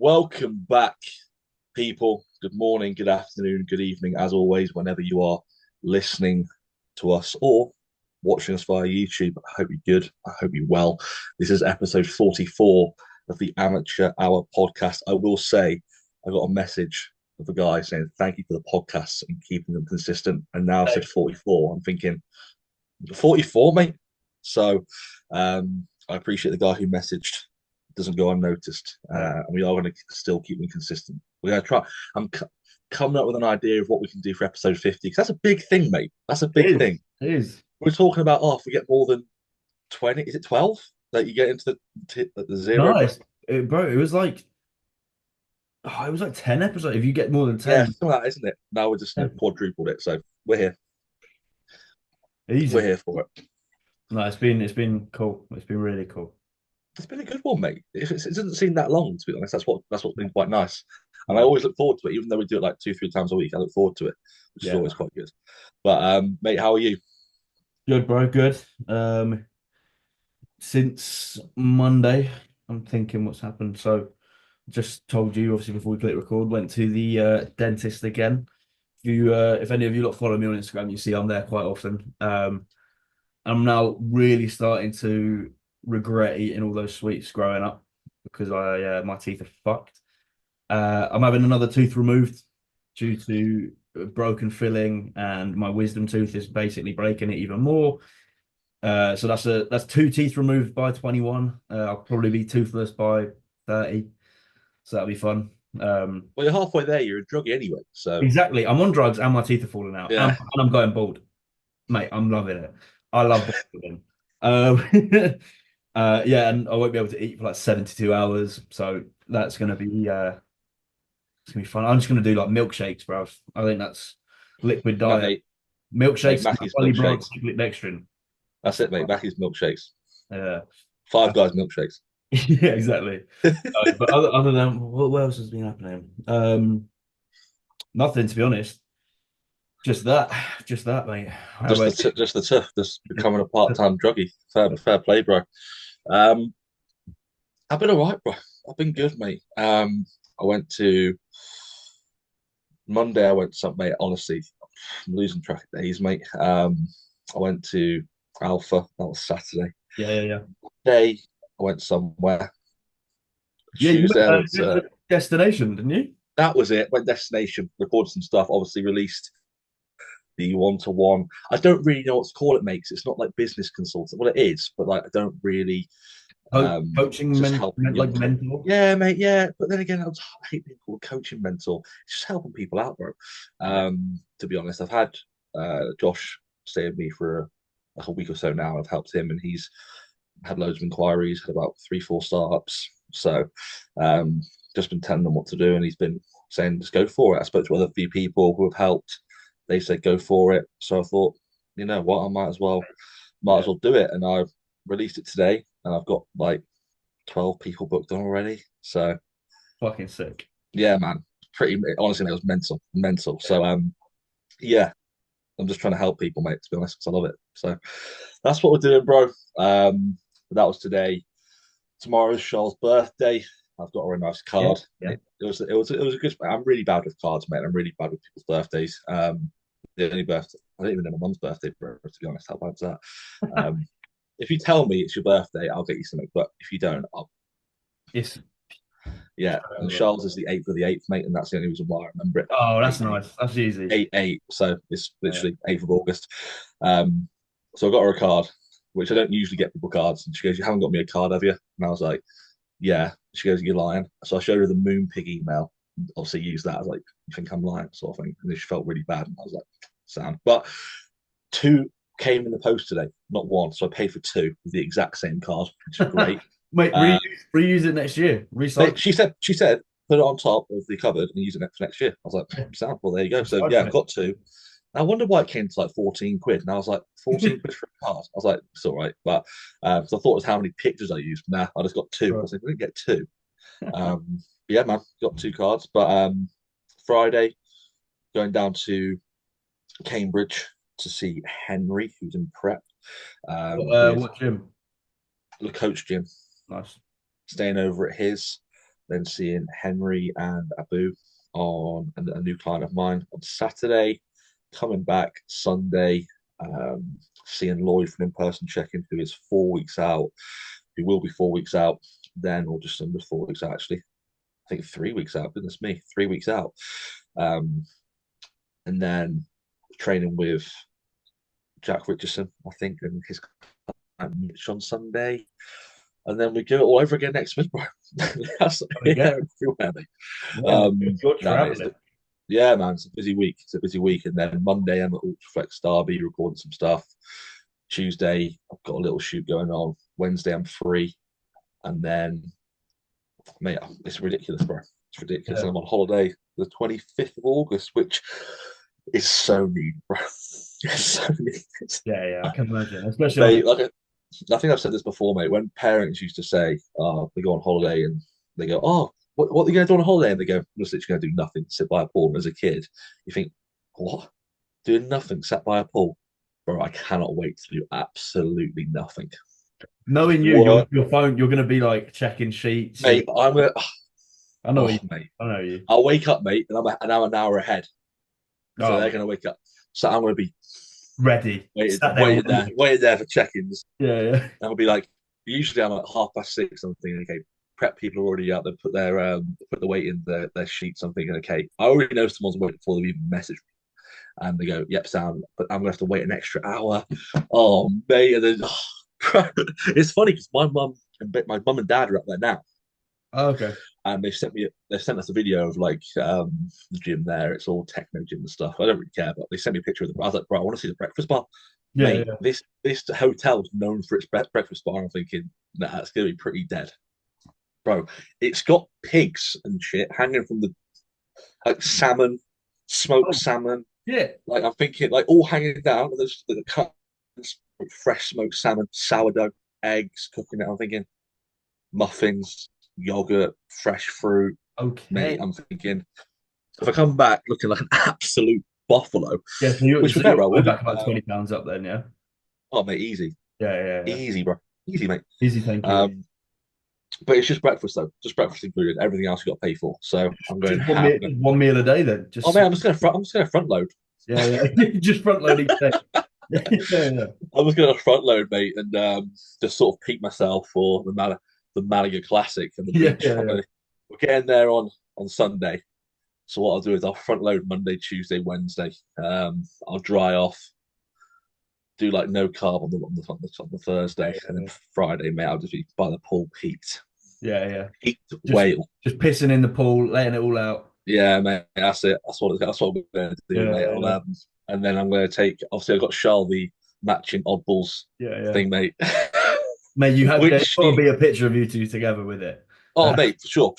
Welcome back, people. Good morning, good afternoon, good evening, as always, whenever you are listening to us or watching us via YouTube. I hope you're good. I hope you're well. This is episode 44 of the Amateur Hour podcast. I will say, I got a message of a guy saying, thank you for the podcasts and keeping them consistent. And now I've said 44. I'm thinking, 44, mate. So I appreciate the guy who messaged. It doesn't go unnoticed, Yeah, and we are going to still keep them consistent. We're going to try. I'm coming up with an idea of what we can do for episode 50 because that's a big thing, mate. That's a it big is. thing. It is. We're talking about if we get more than 20, is it 12 that you get into the zero Nice. bracket? Bro, it was like 10 episodes. If you get more than Yeah, 10, something like that, isn't it? Now we're just quadrupled it, so we're here. We're easy. here for it. No, it's been cool. It's been really cool. It's been a good one, mate. It doesn't seem that long, to be honest. That's what's been quite nice, and I No. always look forward to it. Even though we do it like two, three times a week, I look forward to it, which is Yeah. always quite good. But mate, how are you? Good, bro. Good. Since Monday, I'm thinking what's happened. So just told you, obviously, before we click record, went to the dentist again. If any of you lot follow me on Instagram, you see I'm there quite often. I'm now really starting to regret eating all those sweets growing up because I my teeth are fucked. I'm having another tooth removed due to a broken filling, and my wisdom tooth is basically breaking it even more. So that's two teeth removed by 21. I'll probably be toothless by 30, so that'll be fun. Well, you're halfway there. You're a druggie anyway, so Exactly. I'm on drugs and my teeth are falling out, and, yeah. and I'm going bald, mate. I'm loving it. I love balding. Um, yeah, and I won't be able to eat for like 72 hours, so that's gonna be it's gonna be fun. I'm just gonna do like milkshakes, bro. I think that's liquid No, diet. mate, Milkshakes, Mackey's Holly Branch, milkshakes. liquid dextrin. That's it, mate. Mackey's milkshakes. Yeah, Five Guys milkshakes. yeah, exactly. But other than what else has been happening? Nothing to be honest. Just that, just that, mate. How Just about just the tough, just you? becoming a part-time druggie. Fair play, bro. Um, I've been all right, bro. I've been good, mate. I went to Monday. I went to some, mate. Honestly, I'm losing track of days, mate. I went to Alpha. That was Saturday. Yeah, yeah, yeah. Day, I went somewhere. Yeah, you Tuesday, I went went to. to destination, didn't you? That was it. Went destination, recorded some stuff. Obviously, released the one-to-one. I don't really know what to call it, mate. 'Cause it's not like business consultant. Well, it is, but like I don't really. Coaching Just helping like young. mentor. Yeah, mate. Yeah, but then again, I hate being called coaching mentor. It's just helping people out, bro. Yeah. To be honest, I've had Josh stay with me for like a week or so now. I've helped him, and he's had loads of inquiries. Had about three, four startups. So, um, just been telling them what to do, and he's been saying just go for it. I spoke to other few people who have helped. They said go for it. So I thought, you know what, I might Yeah. as well do it, and I've released it today, and I've got like 12 people booked on already. So Fucking sick. yeah, man, pretty honestly, it was mental. Yeah. So yeah, I'm just trying to help people, mate. To be honest, because I love it. So that's what we're doing, bro. That was today. Tomorrow's Charles' birthday. I've got her a nice Yeah. card. Yeah. It was a good. I'm really bad with cards, mate. I'm really bad with people's birthdays. The only birthday I don't even know my mum's birthday, bro. To be honest, how bad's that? Um, if you tell me it's your birthday, I'll get you something. But if you don't, I'll It's yeah. And Charles is the 8th of the 8th, mate, and that's the only reason why I remember it. oh, that's 8 8. nice. That's easy. 8 8. So it's Yeah. literally 8th of August. Um, so I got her a card, which I don't usually get people cards. And she goes, you haven't got me a card, have you? And I was like, yeah. She goes, you're lying. So I showed her the Moon Pig email. Obviously, used that. I was like, you think I'm lying, sort of thing. And then she felt really bad. And I was like, sound. But two came in the post today, not one. So I paid for two with the exact same card, which is great. Wait, Uh, reuse it next year. They, Recycle. she said, put it on top of the cupboard and use it for next year. I was like, sound. Well, there you go. So yeah, Recycle I've it. got two. I wonder why it came to like 14 quid. And I was like, 14 quid for a card. I was like, it's all right. But so I thought it was how many pictures I used. Nah, I just got two. I Right. was like, I didn't get two. Yeah, man, got two cards. But Friday, going down to Cambridge to see Henry, who's in prep with What gym? the coach Jim, Nice. staying over at his. then seeing Henry and Abu on a new client of mine on Saturday, coming back Sunday, seeing Lloyd for an in-person check-in, who is 4 weeks out, who will be 4 weeks out then, or just under 4 weeks out, actually. I think 3 weeks out, goodness me, 3 weeks out. Um, and then training with Jack Richardson, I think, and his client Mitch on Sunday. And then we do it all over again next week, bro. That's Yeah, here and everywhere, mate. yeah. You're No, mate, traveling. yeah, man, it's a busy week. It's a busy week. And then Monday, I'm at Ultraflex Derby recording some stuff. Tuesday, I've got a little shoot going on. Wednesday, I'm free. And then, mate, it's ridiculous, bro. It's ridiculous. Yeah, And I'm on holiday the 25th of August, which is so needed, bro. It's so needed. yeah. I can imagine, especially on. Mate, I think I've said this before, mate. When parents used to say, "Oh, they go on holiday," and they go, "Oh, what are you going to do on holiday?" And they go, "I'm just literally going to do nothing, sit by a pool." And as a kid, you think, "What? Doing nothing, sat by a pool?" Bro, I cannot wait to do absolutely nothing. Knowing you, What, your phone, you're going to be like checking sheets. mate? I'm a, I know oh, you. mate. I know you. I'll wake up, mate, and I'm an hour ahead, so Oh, they're going to wake up. So I'm going to be ready. waiting, Sat there waiting there, waiting. waiting there for check-ins. Yeah, yeah. And I'll be like, usually I'm at 6:30. I'm thinking, okay, prep people are already out. They put the weight in their sheets. I'm thinking, okay, I already know someone's waiting before they even message me. And they go, yep, sound, but I'm gonna have to wait an extra hour. Oh, mate, and then it's funny because my mum and dad are up there now, Oh, okay. and they sent us a video of like the gym there. It's all techno gym and stuff. I don't really care, but they sent me a picture of the. I was like, bro, I want to see the breakfast bar, Yeah, mate. yeah. This hotel is known for its breakfast bar. I'm thinking, nah, it's gonna be pretty dead, bro. It's got pigs and shit hanging from the like salmon, smoked Oh, salmon. yeah. Like I'm thinking, like all hanging down. And there's the cut fresh smoked salmon, sourdough, eggs cooking it. I'm thinking muffins, yogurt, fresh fruit, mate. Okay. I'm thinking if I come back looking like an absolute buffalo, Yeah, so you're which so we bet, you're bro, will going do. back about 20 pounds up then, yeah. Oh, mate, easy, Yeah, yeah, yeah. easy, bro, easy, mate. Easy, thank you. Um, but it's just breakfast though, just breakfast included. Everything else you got to pay for. So I'm going Just ham. one meal a day then. Oh man, I'm just gonna front load. Yeah, yeah. Just front load each day. Yeah, yeah. I was going to front load, mate, and just sort of peak myself for the Malaga Classic and the Yeah, beach. yeah, yeah. We're getting there on Sunday. So what I'll do is I'll front load Monday, Tuesday, Wednesday. I'll dry off, do like no carb on the Thursday, and then Yeah, Friday, mate, I'll just be by the pool peaked, yeah, yeah. peaked Just whale. just pissing in the pool, letting it all out. Yeah, mate, that's it. That's what we're going to do, mate. Yeah, yeah, And then I'm going to take. Obviously, I've got Charles the matching oddballs yeah, yeah. thing, mate. Mate, you have there's Which got to she be a picture of you two together with it. Oh, mate, for sure.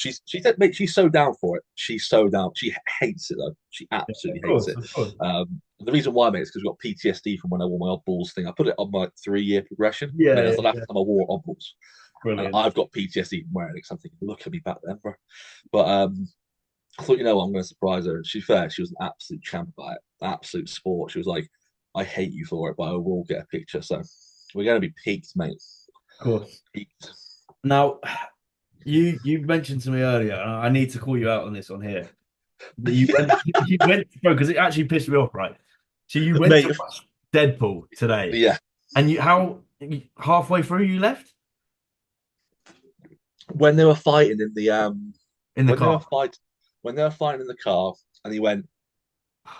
Mate, she's so down for it. She's so down. She hates it though. She Yeah, absolutely of hates course, it. of course. The reason why, mate, is because we've got PTSD from when I wore my odd balls thing. I put it on my 3 year progression. Yeah, Mate, that's yeah, the last yeah. time I wore odd balls, and Brilliant. I've got PTSD from wearing it. 'Cause I'm thinking, look at me back then, bro. But I thought, you know what, I'm going to surprise her. And she's fair. She was an absolute champ about it, absolute sport. She was like, I hate you for it, but I will get a picture. So we're going to be peaked, mate. Of course. Peaked. Now, you mentioned to me earlier, and I need to call you out on this on here. You went, bro, because it actually pissed me off, right? So you went Mate, to watch Deadpool today, yeah. and halfway through you left When they were fighting in the in the when they were car. fight when they were fighting in the car, and he went,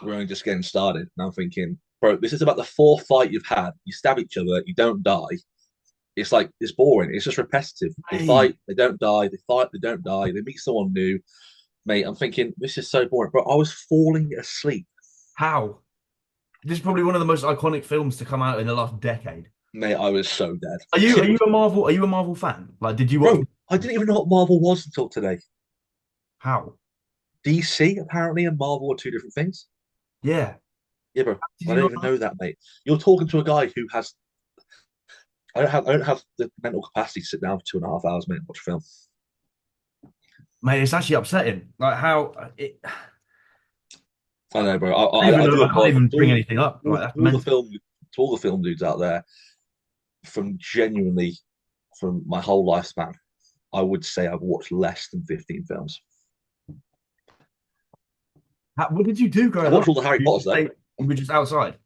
"We're only just getting started." And I'm thinking, bro, this is about the fourth fight you've had. You stab each other, you don't die. It's like it's boring. It's just repetitive. They Hey, fight, they don't die. They fight, they don't die. They meet someone new, mate. I'm thinking this is so boring, bro. I was falling asleep, how? This is probably one of the most iconic films to come out in the last decade. mate. I was so dead, Are you a Marvel fan? Like, did you watch? bro. I didn't even know what Marvel was until today. How? DC apparently and Marvel are two different things. Yeah. Yeah, bro. Did I you don't not even know? know that, mate. You're talking to a guy who has I don't have the mental capacity to sit down for 2.5 hours, mate, and watch a film. Mate, it's actually upsetting. Like how it. I I know, bro. don't even I do know. I can't apologize even to bring anything up. Like that's mental. to all the film dudes out there from genuinely from my whole lifespan. I would say I've watched less than 15 films. What did you do I growing watched up? all the Harry You Potters just though. you were just outside.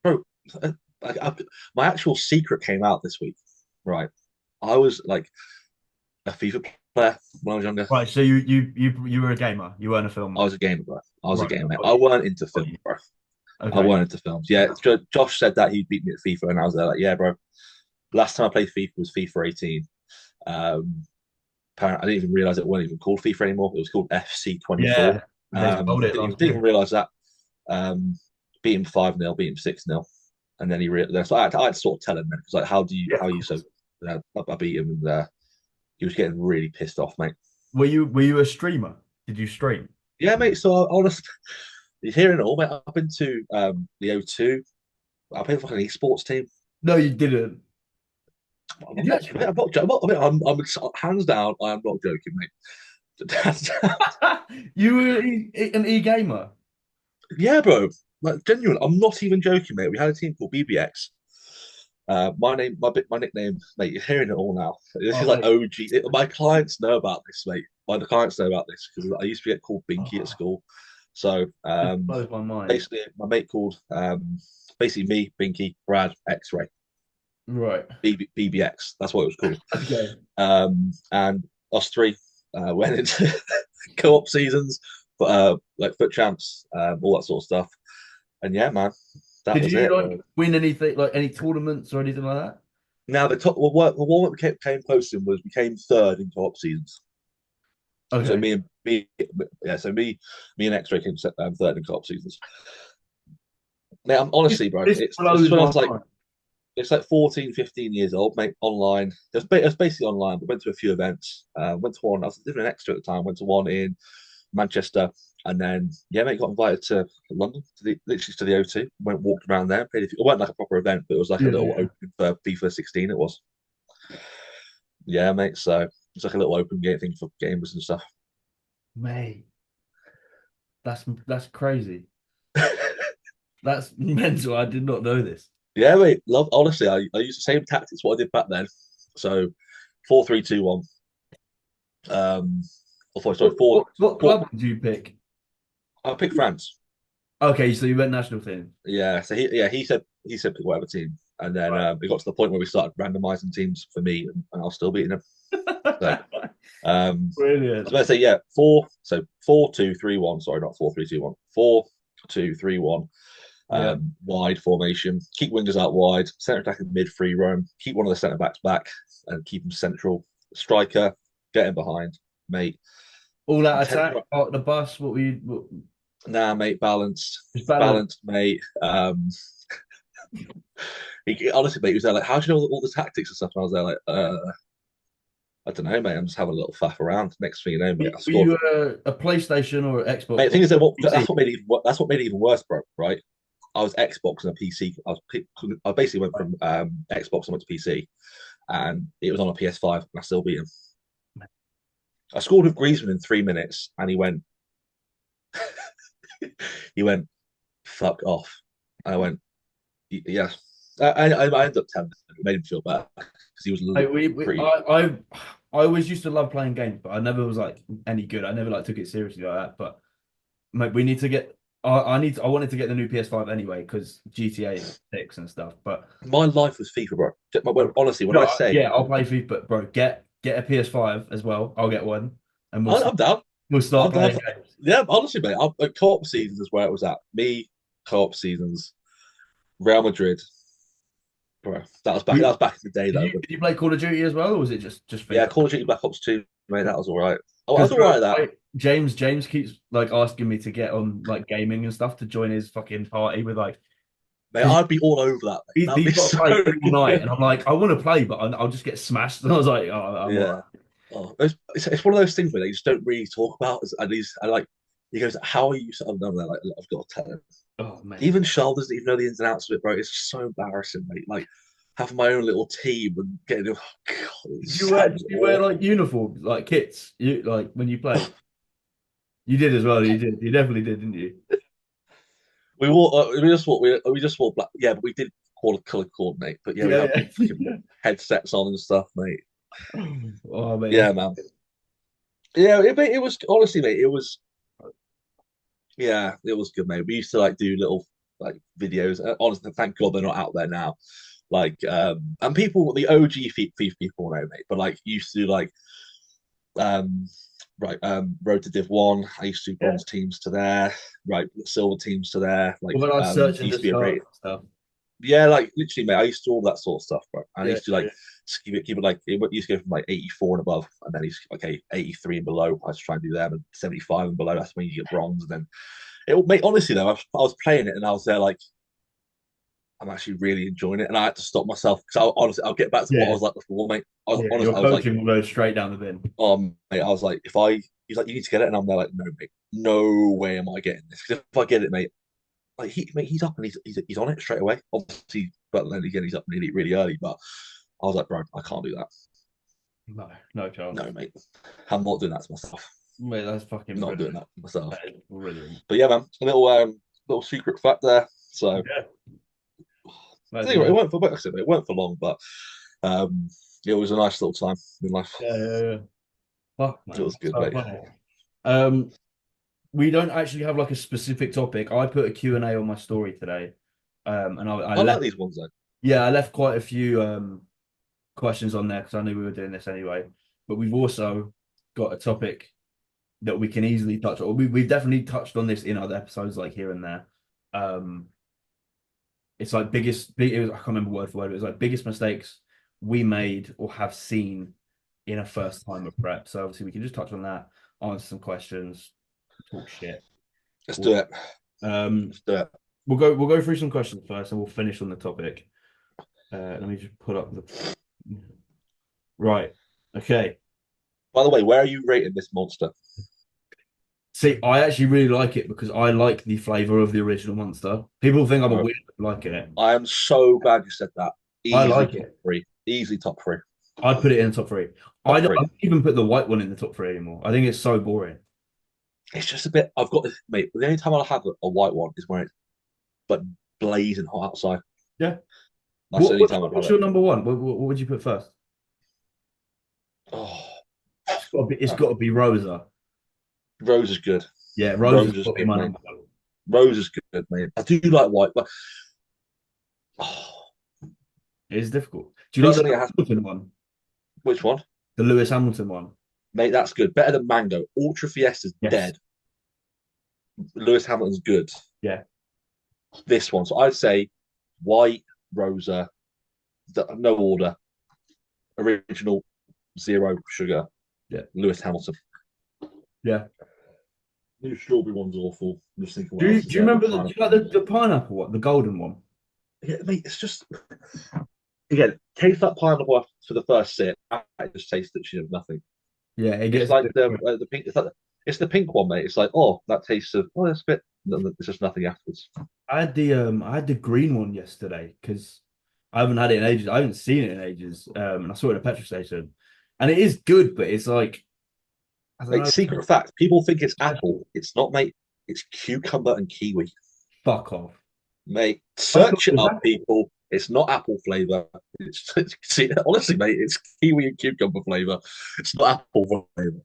Bro, my actual secret came out this week, right? I was like a FIFA player when I was younger. Right, so you were a gamer. You weren't a I film. was a gamer, bro. I was a Right, gamer, mate. got I you. weren't into Got films, you. bro. I Okay. weren't into films. Yeah, Josh said that he'd beat me at FIFA, and I was there like, yeah, bro. Last time I played FIFA was FIFA 18. Apparently, I didn't even realize it wasn't even called FIFA anymore. It was called FC 24. Yeah, they sold it last Didn't even year. realize that. Um, beat him 5-0, beat him 6-0, and then he realized. So I had to sort of tell him then because like, Yeah, how of are you so? course. I beat him, and he was getting really pissed off, mate. Were you a streamer? Did you stream? Yeah, mate. So honest, you're hearing it all, mate. I've been to the O2. I played for like an esports team. No, you didn't. I'm Did you not, actually? I'm not, I'm not, I'm hands down. I am not joking, mate. You were an e-gamer. Yeah, bro. Like genuine. I'm not even joking, mate. We had a team called BBX. My nickname, mate. You're hearing it all now. This Oh, is like mate. OG. My clients know about this, mate. My clients know about this because I used to get called Binky at Oh, school. So it blows my mind. basically, my mate called basically me, Binky, Brad, X-Ray, Right. BBX. That's what it was called. Okay. And us three went into co-op seasons, but like foot champs, all that sort of stuff. And yeah, man, that Did was you it, like bro. win anything, like any tournaments or anything like that? Now the one that came close in was we came third in co-op seasons. So Okay. yeah, so me and X-Ray came third in co-op seasons. Now, I'm This, honestly, bro, this this is blows when I my was like, mind. it's like 14, 15 years old, mate, online. It was basically online, but went to a few events. Went to one, I was living in Exeter at the time, went to one in Manchester, and then yeah, mate, got invited to London, literally to the O2. Walked around there, played a few. It wasn't like a proper event, but it was like a Yeah, little yeah. open for FIFA 16. It was, yeah, mate. So it's like a little open game thing for gamers and stuff. Mate, that's crazy. That's mental. I did not know this. Yeah, mate. Love. Honestly, I used the same tactics what I did back then. So 4-3-2-1. Sorry, What four. club did you pick? I picked France. Okay, so you went national team. Yeah. So he said pick whatever team, and then Right. it got to the point where we started randomizing teams for me, and I was still beating them. So I was Brilliant. going to say yeah, 4-2-3-1. Sorry, not 4-3-2-1. 4-2-3-1. Yeah. Wide formation. Keep wingers out wide. Centre attack and mid free roam. Keep one of the centre backs back and keep him central. Striker, get him behind, mate. All out attack, Temper, part of the bus. nah, mate. Balanced, Just balance. balanced, mate. Honestly, mate, he was there like, how do you know all the tactics and stuff? And I was there like, I don't know, mate. I'm just having a little faff around. Next thing you know, mate, I Were scored. you a PlayStation or an Mate, Xbox the or thing is that PC? that's what made it even worse, bro. Right? I was Xbox and a PC. I basically went from Xbox and went to PC, and it was on a PS5, and I still beat him. I scored with Griezmann in 3 minutes, and he went, fuck off. And I went, yeah. I ended up telling him. It made him feel better because he was Like, pretty. I always used to love playing games, but I never was like any good. I never like took it seriously like that. But mate, we need to get. I wanted to get the new PS5 anyway because GTA 6 and stuff. But My life was FIFA, bro. Honestly, when no, I say yeah, I'll play FIFA. But bro, get a PS5 as well. I'll get one, and I'm down, we'll I'm start down. playing games. Yeah, honestly, mate, co-op seasons is where it was at. Me, co-op seasons, Real Madrid, bro. That was back in the day, Did though. you, But did you play Call of Duty as well, or was it just yeah, FIFA? Call of Duty Black Ops 2, mate, that was all right. I was Because all right at that. James keeps like asking me to get on like gaming and stuff to join his fucking party with like Mate, because I'd be all over that, mate. That'd be he's got to so play all night, good. and I'm like, I want to play, but I'll just get smashed. And I was like, oh, I'm all Yeah. right. Oh, it's one of those things where they just don't really talk about. At least I like. He goes, "How are you?" Sort of done that. Like, I've got to tell him. Oh mate, Even Charles doesn't even know the ins and outs of it, bro. It's so embarrassing, mate. Like having my own little team and getting. Oh God, it did sounds you wear like awful. uniforms, like kits? You like when you played? You did as well. You did. You definitely did, didn't you? We just wore black. Yeah, but we did color coordinate. But yeah, we Yeah, had big freaking yeah. headsets on and stuff, mate. Oh, mate, Yeah, man. Yeah, it was honestly, mate. It was yeah, it was good, mate. We used to like do little like videos. Honestly, thank God they're not out there now. Like, and people, the OG FIFA people know, mate. But like, used to do like, um, right, Road to Div One. I used to do yeah. bronze teams to there, right, silver teams to there. Like, Well, when I search and used to be a discard rated. stuff. Yeah, like literally, mate. I used to do all that sort of stuff, bro. And I Yeah, used to yeah. like keep it like it used to go from like 84 and above, and then he's okay, 83 and below. I was trying to do them, and 75 and below. That's when you get bronze, and then it mate, honestly though, I was playing it and I was there like, I'm actually really enjoying it, and I had to stop myself because honestly, I'll get back to what I Yeah, was like before, mate. I was yeah. honestly, Your I was like, coaching will go straight down the bin. mate, I was like, if I, he's like, you need to get it, and I'm there like, no, mate, no way am I getting this. Because if I get it, mate, like mate, he's up and he's on it straight away. Obviously, but then again, he's up really early. But I was like, bro, I can't do that. No, no chance. No, mate, I'm not doing that to myself. Mate, that's fucking Not doing brilliant. that to myself. That is brilliant. But yeah, man, a little secret fact there. So Yeah, that's anyway, amazing. like I said, it weren't for long, but um, it was a nice little time in life. Yeah, yeah, yeah. Fuck, It man. was good, So mate. funny. Um, we don't actually have like a specific topic. I put a Q&A on my story today. And I I like left, these ones though. yeah, I left quite a few questions on there because I knew we were doing this anyway. But we've also got a topic that we can easily touch on. We've definitely touched on this in other episodes, like here and there. Um, it's like it was, I can't remember word for word. It was like biggest mistakes we made or have seen in a first time of prep. So obviously we can just touch on that, answer some questions, talk shit. Let's Cool. do it. Um, Let's do it. we'll go through some questions first, and we'll finish on the topic. Let me just put up the right. Okay. By the way, where are you rating this monster? See, I actually really like it because I like the flavor of the original Monster. People think I'm a Bro, weird for liking it. I am so glad you said that. I Easily like top it. three. Easily top three. I'd put it in the top three. I Top three. don't even put the white one in the top three anymore. I think it's so boring. It's just a bit. I've got this, mate. The only time I'll have a white one is when it's but blazing hot outside. Yeah. That's the only time I'd have What's it. your number one? What would you put first? Oh, It's got to be Rosa. Rose is good. Yeah, Rosa's Rose got is to be good, my mate. number one. Rose is good, mate. I do like white, but oh, It is difficult. Do you like the recently I had Hamilton one? which one? The Lewis Hamilton one? Mate, that's good. Better than Mango. Ultra Fiesta's Yes. dead. Lewis Hamilton's good. Yeah. This one. So I'd say white, Rosa, no order, original, zero sugar, Yeah. Lewis Hamilton. Yeah. New strawberry one's awful. I'm just thinking what else is Do you there. The remember do you pineapple like one's the awful. pineapple one, the golden one? Yeah, mate, it's just again, taste that pineapple for the first sip. I just taste that she of nothing. Yeah, it It's gets a like bit. the pink. It's the pink one, mate. It's like that tastes of that's a bit. It's just nothing afterwards. I had the green one yesterday because I haven't had it in ages. I haven't seen it in ages. And I saw it at a petrol station. And it is good, but it's like I don't Mate, know. secret fact: people think it's apple. It's not, mate. It's cucumber and kiwi. Fuck off. Mate, I thought search it it was up, apple. people. It's not apple flavor. See, honestly, mate, it's kiwi and cucumber flavor. It's not apple flavor.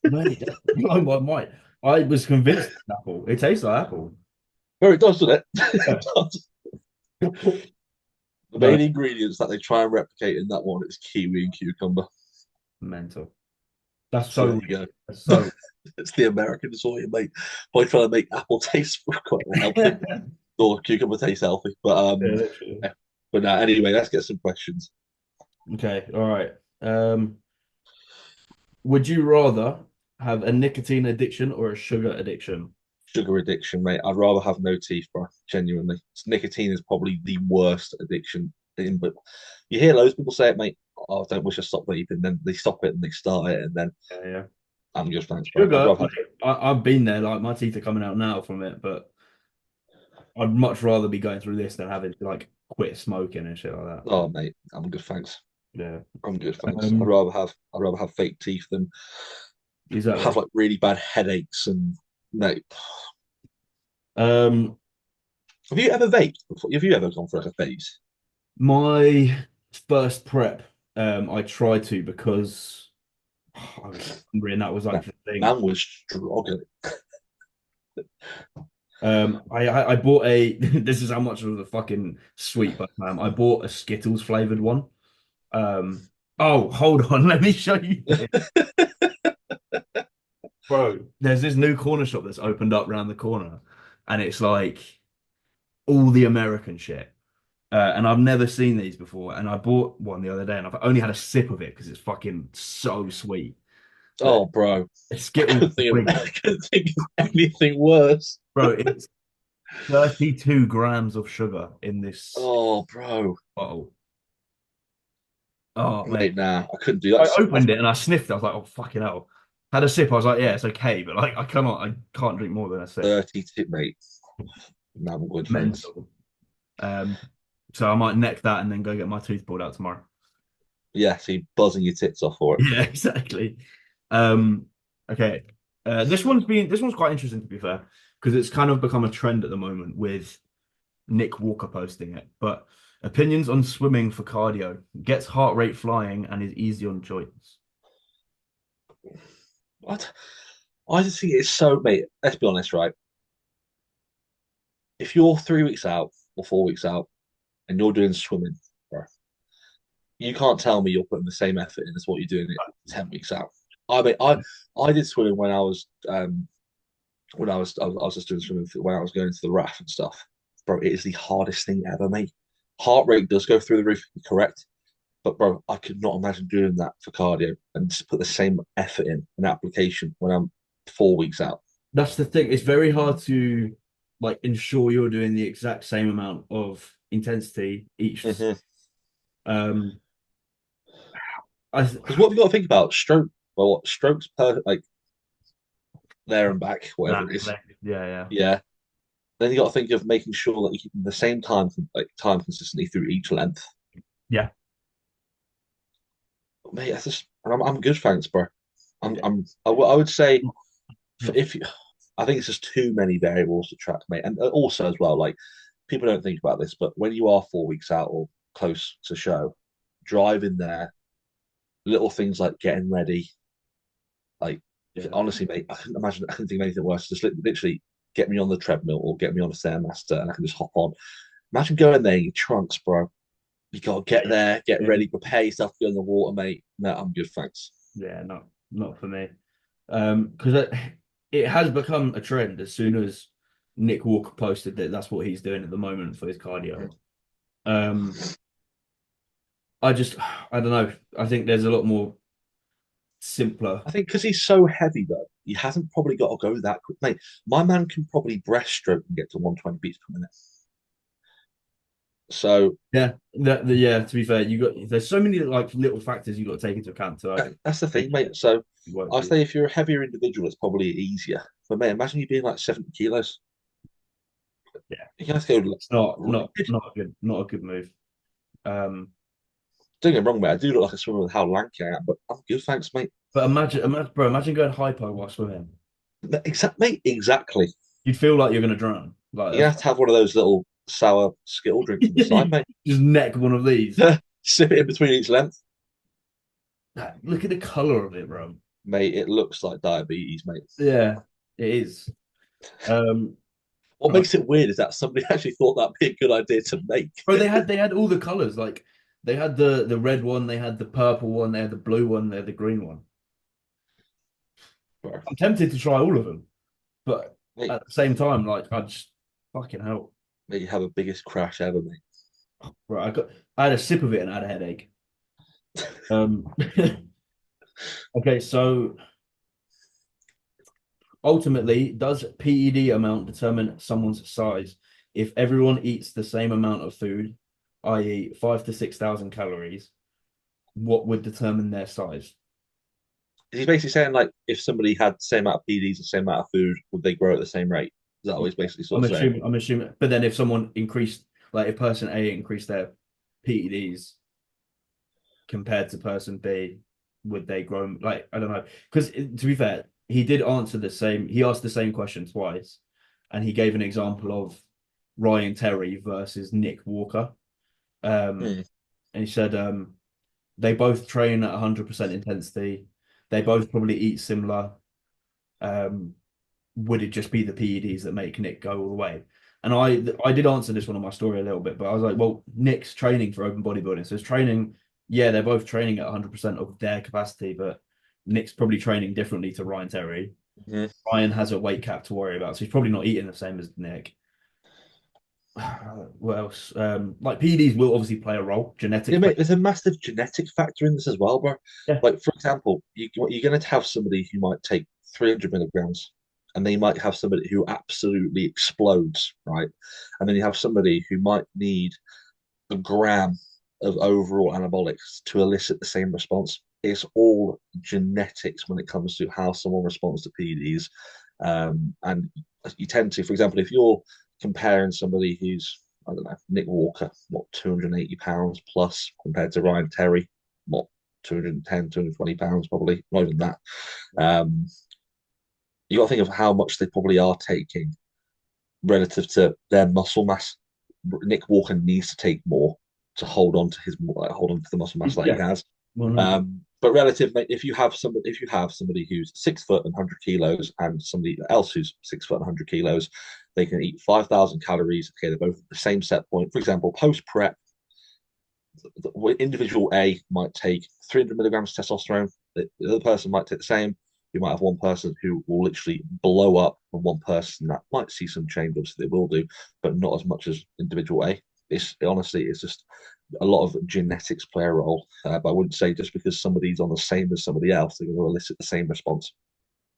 Mate, I might. I was convinced it's apple. It tastes like apple. Well, it does, doesn't it? Yeah. It does. The No, main ingredients that they try and replicate in that one is kiwi and cucumber. mental. That's So so there you weird. go. That's so It's the American soy, mate. By trying to make apple taste quite healthy or cucumber taste healthy. Yeah, literally. Yeah. But anyway, let's get some questions. Okay, all right. Would you rather have a nicotine addiction or a sugar addiction? Sugar addiction, mate. I'd rather have no teeth, bro. Genuinely, nicotine is probably the worst addiction. But you hear loads of people say it, mate. Oh, I don't wish I stopped vaping. Then they stop it and they start it, and then Yeah, yeah. I'm just thanks, bro. I'd Sugar, rather have I've been there. Like my teeth are coming out now from it, but I'd much rather be going through this than having to like quit smoking and shit like that. oh, mate, I'm good, thanks. Yeah. I'm good, thanks. Um, I'd rather have fake teeth than have exactly. like really bad headaches and mate. Um, Have you ever vaped before? Have you ever gone for like a phase? my first prep, I tried to because I was hungry and that was like Man, the thing. man was struggling. I bought a this is how much of the fucking sweet but I bought a Skittles flavored one. Um, oh, hold on, let me show you this. Bro, there's this new corner shop that's opened up around the corner, and it's like all the American shit. And I've never seen these before. And I bought one the other day, and I've only had a sip of it because it's fucking so sweet. But Oh, bro, it's I Skittles couldn't think of sweet, I couldn't think of anything worse. bro. It's 32 grams of sugar in this Oh, bro, bottle. Oh, mate. mate, nah, I couldn't do that. I opened it and I sniffed it. I was like, oh, fucking hell. Had a sip. I was like, yeah, it's okay, but like, I can't drink more than a sip. 32, mate. Nah, I'm good, thanks. Mental. Um, so I might neck that and then go get my tooth pulled out tomorrow. Yeah, so you're buzzing your tits off for it. Yeah, exactly. Um, okay. This one's quite interesting to be fair, because it's kind of become a trend at the moment with Nick Walker posting it. But opinions on swimming for cardio gets heart rate flying and is easy on joints. What? I just think it's so, mate. Let's be honest, right? If you're 3 weeks out or 4 weeks out and you're doing swimming, bro, you can't tell me you're putting the same effort in as what you're doing it 10 weeks out. I mean, I did swimming when I was just doing swimming when I was going to the raft and stuff. Bro, it is the hardest thing ever, mate. Heart rate does go through the roof, correct? But bro, I could not imagine doing that for cardio and just put the same effort in an application when I'm 4 weeks out. That's the thing. It's very hard to like ensure you're doing the exact same amount of intensity each. Because Um, I what we've got to think about stroke, well, what strokes per like there and back, whatever it is. yeah, yeah, Yeah. Then you got to think of making sure that you keep the same time consistently through each length. yeah, Mate, I'm good, thanks, bro. yeah. I would say Not, if you, I think it's just too many variables to track, mate. And also as well, like people don't think about this, but when you are 4 weeks out or close to show, driving there, little things like getting ready, like yeah, honestly, mate, I couldn't think of anything worse. Just literally get me on the treadmill or get me on a stairmaster, and I can just hop on. Imagine going there in your trunks, bro. You gotta get there, get yeah, ready, prepare yourself to go in the water, mate. No, I'm good, thanks. yeah, not for me. Because it has become a trend as soon as Nick Walker posted that that's what he's doing at the moment for his cardio. Um, I don't know. I think there's a lot more simpler. I think because he's so heavy though, he hasn't probably got to go that quick. Mate, my man can probably breaststroke and get to 120 beats per minute. So Yeah, yeah. To be fair, there's so many like little factors you got to take into account to like that's the thing, make mate. it So work I for you. say if you're a heavier individual, it's probably easier. But mate, imagine you being like 70 kilos. Yeah, You have to go it's not not rigid. not a good move. Um, Don't get me wrong, mate. I do look like a swimmer with how lanky I am, but I'm good, thanks, mate. but imagine going hypo while swimming. Mate, exactly. You'd feel like you're gonna drown. Like You have to have one of those little sour Skittle drinks on the side, mate. just neck one of these. Sip it in between each length. Look at the color of it, bro. Mate, it looks like diabetes, mate. Yeah, it is. Um, What right. makes it weird is that somebody actually thought that'd be a good idea to make. Bro, they had all the colors. Like they had the red one, they had the purple one, they had the blue one, they had the green one. Bro, I'm tempted to try all of them, but mate, at the same time, like I just fucking hell. mate, you have the biggest crash ever, mate. Right, I had a sip of it and I had a headache. Um, okay, so ultimately, does PED amount determine someone's size? If everyone eats the same amount of food, i.e., 5 to 6,000 calories, what would determine their size? He's basically saying like if somebody had the same amount of PDs, the same amount of food, would they grow at the same rate? Is that what he's basically I'm sort of saying? assuming, I'm assuming, but then if someone increased, like if person A increased their PEDs compared to person B, would they grow? Like, I don't know. Because to be fair, he asked the same question twice, and he gave an example of Ryan Terry versus Nick Walker. Um, Hmm. and he said, They both train at 100% intensity. They both probably eat similar. Um, would it just be the PEDs that make Nick go all the way? And I did answer this one on my story a little bit, but I was like, well, Nick's training for open bodybuilding. So it's training, yeah, they're both training at 100% of their capacity, but Nick's probably training differently to Ryan Terry. Mhm. Ryan has a weight cap to worry about, so he's probably not eating the same as Nick. What else? Like PEDs will obviously play a role. Yeah, Genetics play. mate, there's a massive genetic factor in this as well, bro. Yeah, Like, for example, you're going to have somebody who might take 300 milligrams, and they might have somebody who absolutely explodes, right? And then you have somebody who might need a gram of overall anabolics to elicit the same response. It's all genetics when it comes to how someone responds to PEDs. And you tend to, for example, if you're comparing somebody who's, I don't know, Nick Walker, what, 280 pounds plus compared to Ryan Terry, what, 210, 220 pounds, probably, not even that. Um, you got to think of how much they probably are taking relative to their muscle mass. Nick Walker needs to take more to hold on to his hold on to the muscle mass that he yeah, has. 100. But relative, if you have somebody who's 6 foot and 100 kilos and somebody else who's 6 foot and 100 kilos, they can eat 5,000 calories. Okay, they're both at the same set point. For example, post prep, individual A might take 300 milligrams of testosterone. The other person might take the same. You might have one person who will literally blow up, and one person that might see some change. Obviously, they will do, but not as much as individual A. It's honestly, it's just a lot of genetics play a role. But I wouldn't say just because somebody's on the same as somebody else, they're going to elicit the same response.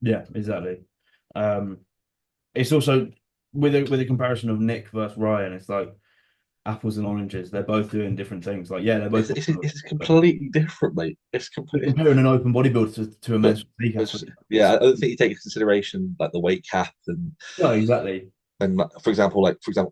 Yeah, exactly. Um, it's also with a comparison of Nick versus Ryan, it's like apples and oranges. They're both doing different things. Like, yeah, they're both. It's But completely different, mate. It's you're completely. comparing an open bodybuilder to a But men's physique athlete. yeah, It's I don't think you take into consideration like the weight cap no, exactly. and for example,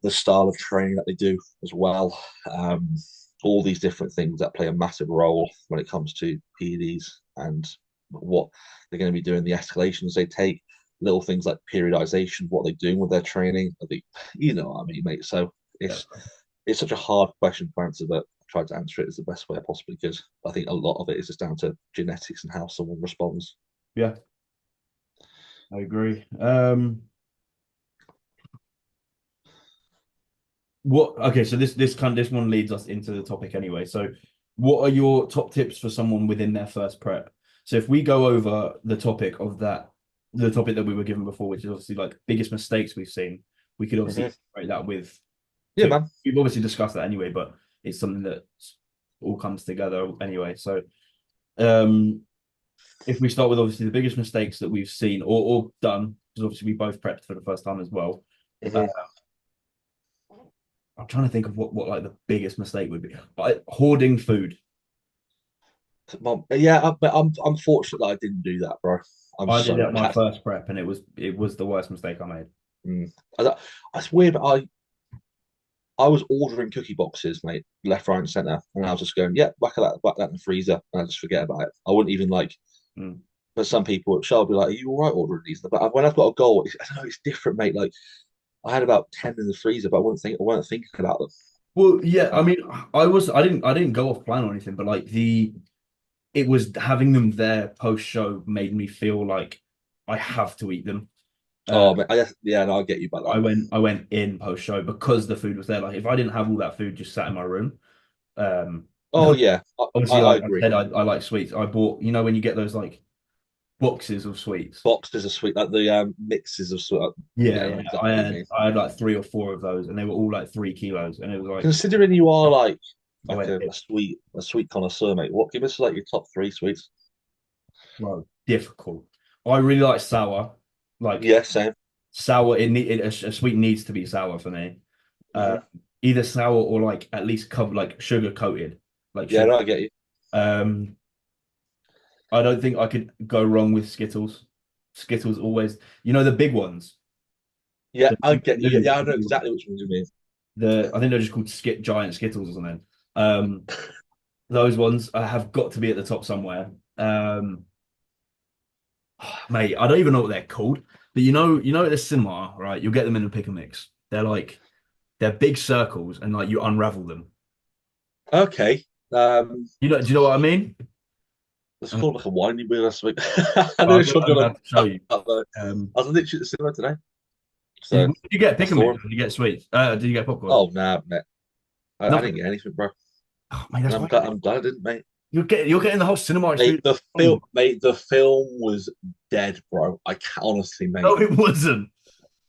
the style of training that they do as well. Um, all these different things that play a massive role when it comes to PEDs and what they're going to be doing, the escalations they take, little things like periodization, what they're doing with their training. I think you know what I mean, mate. So Yeah, it's such a hard question to answer, but I tried to answer it as the best way I possibly could. I think a lot of it is just down to genetics and how someone responds. yeah, I agree. What? Okay, so this one leads us into the topic anyway. So, what are your top tips for someone within their first prep? So, if we go over the topic that we were given before, which is obviously like biggest mistakes we've seen, we could obviously Mhm. integrate that with. Yeah, So, man. we've obviously discussed that anyway, but it's something that all comes together anyway. So, um, if we start with obviously the biggest mistakes that we've seen or done, because obviously we both prepped for the first time as well. Uh, Mhm. I'm trying to think of what like the biggest mistake would be. Hoarding food. Yeah, but I'm fortunate that I didn't do that, bro. I'm I did so it at my glad. first prep, and it was the worst mistake I made. Mm. That's weird, but I was ordering cookie boxes, mate, left, right, and center, and I was just going, yeah, whack that in the freezer, and I just forget about it. I wouldn't even like. Mm. But some people at Shell be like, "Are you all right ordering these?" But when I've got a goal, I don't know, it's different, mate. Like I had about 10 in the freezer, but I wasn't thinking about them. Well, yeah, I Uh, mean, I didn't go off plan or anything, but like it was having them there post show made me feel like I have to eat them. Uh, oh, man, yeah, no, I get you about I that. went I went in post show because the food was there. Like if I didn't have all that food just sat in my room, um, Oh yeah, obviously I like I agree. said, I like sweets. I bought, when you get those like boxes of sweets. Boxes are sweet, like the mixes of sweet. Yeah, Yeah, I know yeah. exactly I what you had mean. I had like three or four of those, and they were all like 3 kilos, and it was like Considering you are I like went, a sweet connoisseur, mate. What give us like your top three sweets? well, difficult. I really like sour, like Yeah, same. sour. A sweet needs to be sour for me. Uh, Hmm. either sour or like at least covered like sugar coated, like Yeah, sugar. no, I get you. Um, I don't think I could go wrong with Skittles. Skittles always, the big ones. Yeah, The I get you. blue, Yeah, I know exactly which ones you mean. I think they're just called Giant Skittles or something. Um, those ones have got to be at the top somewhere. Mate, I don't even know what they're called, but at the cinema, right? You'll get them in a pick and mix. They're big circles, and like you unravel them. Okay. Do you know what I mean? It's I'm, called like a winding wheel or something. I don't know I'm if I'm gonna gonna. have to show you. Though. Um, I was literally at the cinema today, did, so did you get I pick a saw mix? him. Did you get sweets? Did you get popcorn? Oh no, mate. I didn't Nothing. get anything, bro. Oh, mate, And that's I'm why glad. I'm glad I didn't, mate. you're getting the whole cinema Mate, experience. Oh, the film was dead, bro. I can't honestly, no, mate. it wasn't.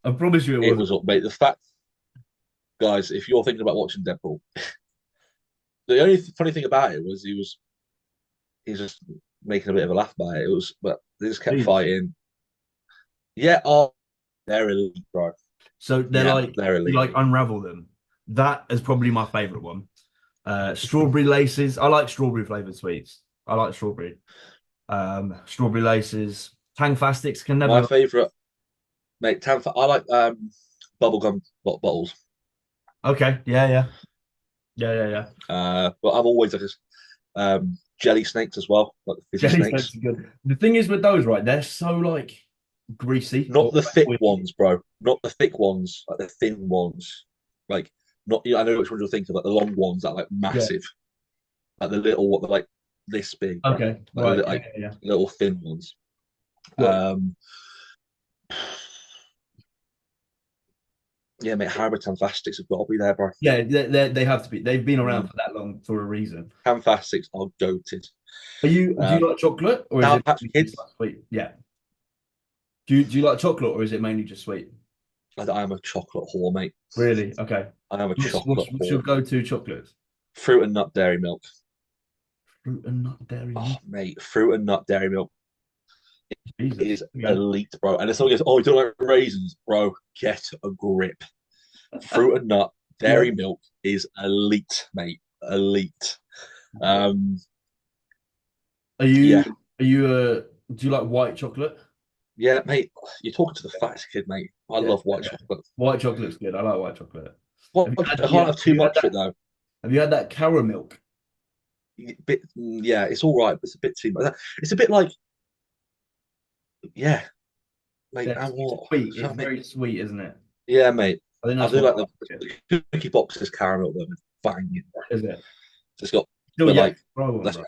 I promise you, it It wasn't. was up, mate. The fact, guys, if you're thinking about watching Deadpool, the only funny thing about it was he's just making a bit of a laugh by it. It was, but they just kept Please. fighting. Yeah, oh, they're elite, bro. So they're Yeah, like they're you elite. like unravel them. That is probably my favorite one. Strawberry laces. I like strawberry flavored sweets. I like strawberry. Strawberry laces. Tang Fastics can My never. favorite, mate. I like bubblegum bottles. Okay. Yeah. Yeah. Yeah. Yeah. Yeah. But I'm always like jelly snakes as well, like the fizzy Jelly snakes snakes. are good. The thing is with those, right? They're so like greasy Not or the thick oily. ones, bro. Not the thick ones, like the thin ones. Like not. I know which ones you're thinking, like the long ones that are like Yeah. massive, like the little, what they're like this big, bro. Okay. Like Right. Yeah. like Yeah. Yeah. little thin ones. Got you. Um, yeah, mate. Haribo Fantastics have got to be there, bro. Yeah. They have to be. They've been around Mm. for that long for a reason. Fantastics are goated. Are you? Do you Um, like chocolate or is Sour it Patch just Kids. like sweet? Yeah. Do you like chocolate or is it mainly just sweet? I am a chocolate whore, mate. Really? Okay. I am a What's chocolate what's your whore. go-to chocolate? Fruit and nut dairy milk. Fruit and nut dairy Oh, milk. mate, fruit and nut dairy milk Jesus. is Okay. elite, bro. And if someone goes, "Oh, you don't like raisins, bro? Get a grip." Fruit and nut Yeah. dairy milk is elite, mate. Elite. Um, Are you yeah, are you do you like white chocolate? yeah, mate. You're talking to the fattest kid, mate. I Yeah. love white Yeah. chocolate. White chocolate's good. I like white chocolate. Well, I can't have too much of it though. Have you had that caramel milk? Yeah, it's all right, but it's a bit too much. It's a bit like, yeah, mate. Yeah, And it's what? sweet. You know It's what I mean? very sweet, isn't it? Yeah, mate. I think I that's do why like I like it. the cookie boxes caramel though. It's banging, bro. Is it? It's got, Still but yet like, to try one, let's bro.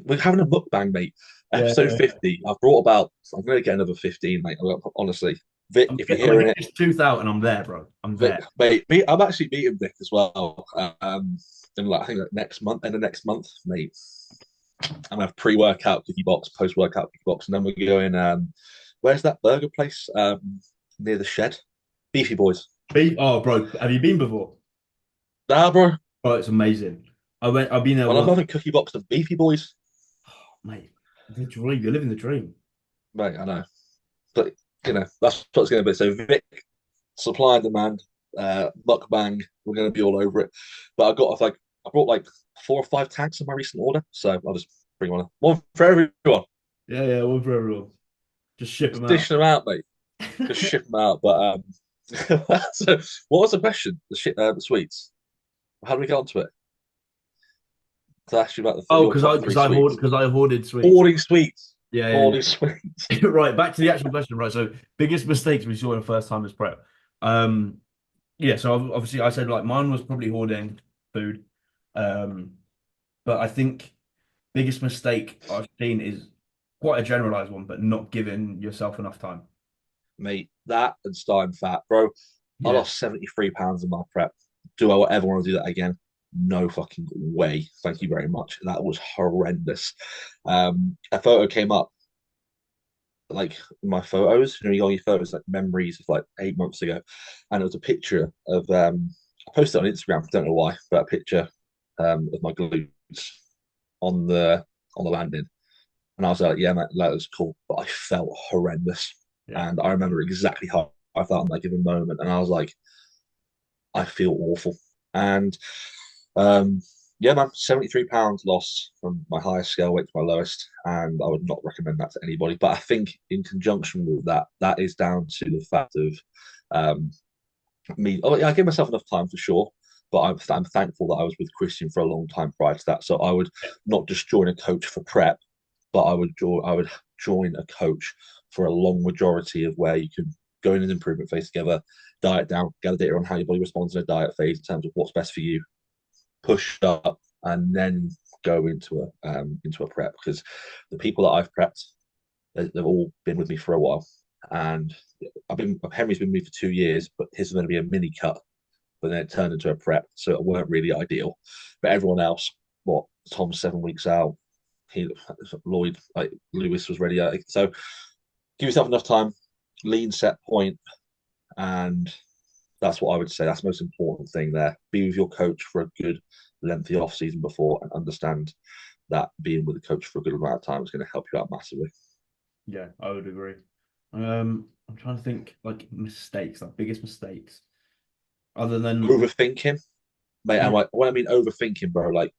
we're having a mukbang, mate. Yeah, Episode yeah. 50. I've brought about, I'm going to get another 15, mate. Honestly. Vic, if you're I'm gonna hearing get it, this tooth out and I'm there, bro. I'm Vic, there. mate, I'm actually meeting Vic as well. In like, I think like next month, end of next month, mate. I'm going to have pre workout cookie box, post workout cookie box. And then we're going, where's that burger place? Near the shed? Beefy Boys. Oh, bro, have you been before? Nah, bro. Oh, it's amazing. I've been there Well, I'm once, having cookie box of Beefy Boys. mate. The dream. You're living the dream. Mate, I know. But, that's what it's going to be. So, Vic, supply and demand, mukbang. We're going to be all over it. But I brought like 4 or 5 tanks in my recent order, so I'll just bring one for everyone. Yeah, yeah, one for everyone. Just ship Just them out. dishing them out, mate. Just ship them out. But so what was the question? The sweets. How do we get onto it? To ask you about Oh, your top three sweets. because I hoarded sweets. Hoarding sweets. Yeah, yeah, Hoarding sweets. yeah. Right, back to the actual question, right? So biggest mistakes we saw in first time as prep. Um, yeah, so obviously I said like mine was probably hoarding food. Um, but I think biggest mistake I've seen is quite a generalized one, but not giving yourself enough time. Mate, that and starting fat, bro. I Yeah. lost 73 pounds in my prep. Do I ever want to do that again? No fucking way. Thank you very much. That was horrendous. A photo came up, like my photos, you go on your photos, like memories of like 8 months ago, and it was a picture of I posted it on Instagram, I don't know why, but a picture of my glutes on the landing. And I was like, yeah, man, that was cool. But I felt horrendous. Yeah. And I remember exactly how I felt in that given moment. And I was like, I feel awful. And um, yeah, man, 73 pounds loss from my highest scale weight to my lowest. And I would not recommend that to anybody. But I think in conjunction with that, that is down to the fact of um, me. Oh, yeah, I gave myself enough time for sure. But I'm thankful that I was with Christian for a long time prior to that. So I would not just join a coach for prep, but I would join a coach for a long majority of where you can go in an improvement phase together, diet down, gather data on how your body responds in a diet phase in terms of what's best for you, push up and then go into a prep because the people that I've prepped, they've all been with me for a while, and Henry's been with me for 2 years, but his is going to be a mini cut, but then it turned into a prep, so it weren't really ideal. But everyone else, what Tom's 7 weeks out, he Lloyd like Lewis was ready, so give yourself enough time, lean set point, and that's what I would say. That's the most important thing there. Be with your coach for a good lengthy off season before, and understand that being with the coach for a good amount of time is going to help you out massively. Yeah, I would agree. I'm trying to think like mistakes, like biggest mistakes, other than Overthinking, mate. yeah, And like, when I mean overthinking, bro, like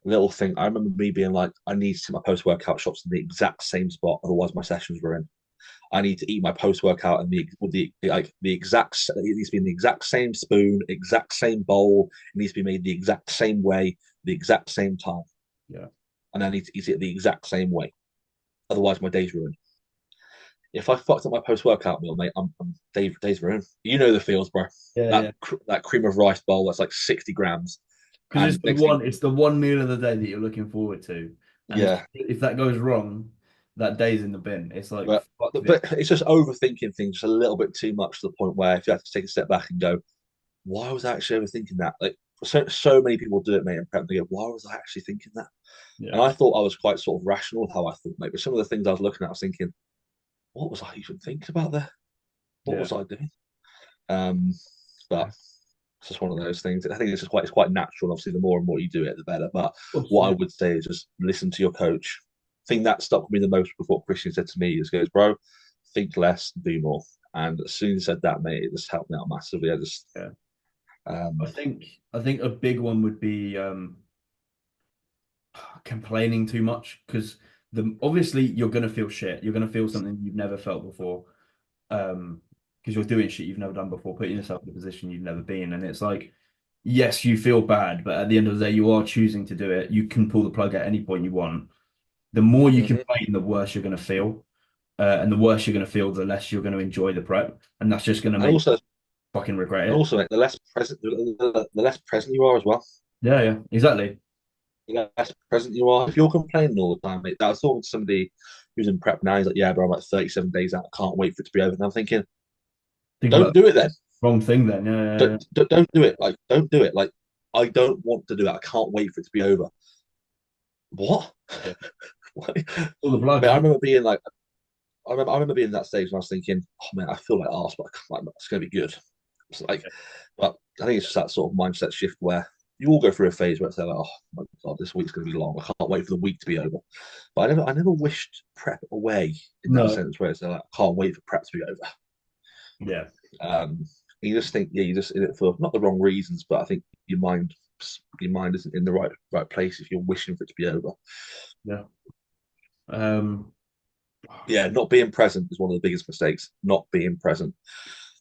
little thing. I remember me being like, I need to sit my post workout shots in the exact same spot, otherwise my sessions were in. I need to eat my post workout and the exact. It needs to be in the exact same spoon, exact same bowl. It needs to be made the exact same way, the exact same time, yeah, and I need to eat it the exact same way. Otherwise, my day's ruined. If I fucked up my post workout meal, mate, I'm day's ruined. You know the feels, bro. yeah, That yeah. that cream of rice bowl that's like 60 grams, Because and next thing, it's the one meal of the day that you're looking forward to, and yeah. if that goes wrong, that day's in the bin. It's like fuck this. But it's just overthinking things just a little bit too much to the point where if you have to take a step back and go, why was I actually overthinking that? Like so many people do it, mate, and prep and they go, why was I actually thinking that? Yeah, And I thought I was quite sort of rational with how I thought, mate. But some of the things I was looking at, I was thinking, what was I even thinking about there? What yeah, was I doing? Um, but it's just one of those things. I think it's quite natural. Obviously, the more and more you do it, the better. But what I yeah. would say is just listen to your coach. Thing that stuck with me the most with what Christian said to me is goes, bro, think less, do more. And as soon as he said that, mate, it just helped me out massively. I just Yeah. um I think a big one would be complaining too much because the obviously you're gonna feel shit. You're gonna feel something you've never felt before. Because you're doing shit you've never done before, putting yourself in a position you've never been. And it's like, yes, you feel bad, but at the end of the day, you are choosing to do it. You can pull the plug at any point you want. The more you mhm. complain, the worse you're gonna feel. And the worse you're gonna feel, the less you're gonna enjoy the prep. And that's just gonna and make you also fucking regret and it. also mate, the less present you are as well. Yeah, yeah, exactly. The less present you are. If you're complaining all the time, mate, I was talking to somebody who's in prep now. He's like, yeah, bro, I'm like 37 days out. I can't wait for it to be over. And I'm thinking, Think don't about do it then. the wrong thing then. Yeah, yeah, Don't do it. Like, don't do it. Like, I don't want to do it. I can't wait for it to be over. What? yeah. Like, Pull the mate, plug. I remember being in that stage and I was thinking, oh man, I feel like arse, but it's gonna be good. It's like, but I think it's just that sort of mindset shift where you all go through a phase where it's like, oh my god, this week's gonna be long. I can't wait for the week to be over. But I never wished prep away in that No. sense where it's like, I can't wait for prep to be over. Yeah. Um, you just think, yeah, you just in it for not the wrong reasons, but I think your mind isn't in the right place if you're wishing for it to be over. Yeah. Um, Yeah, not being present is one of the biggest mistakes. Not being present,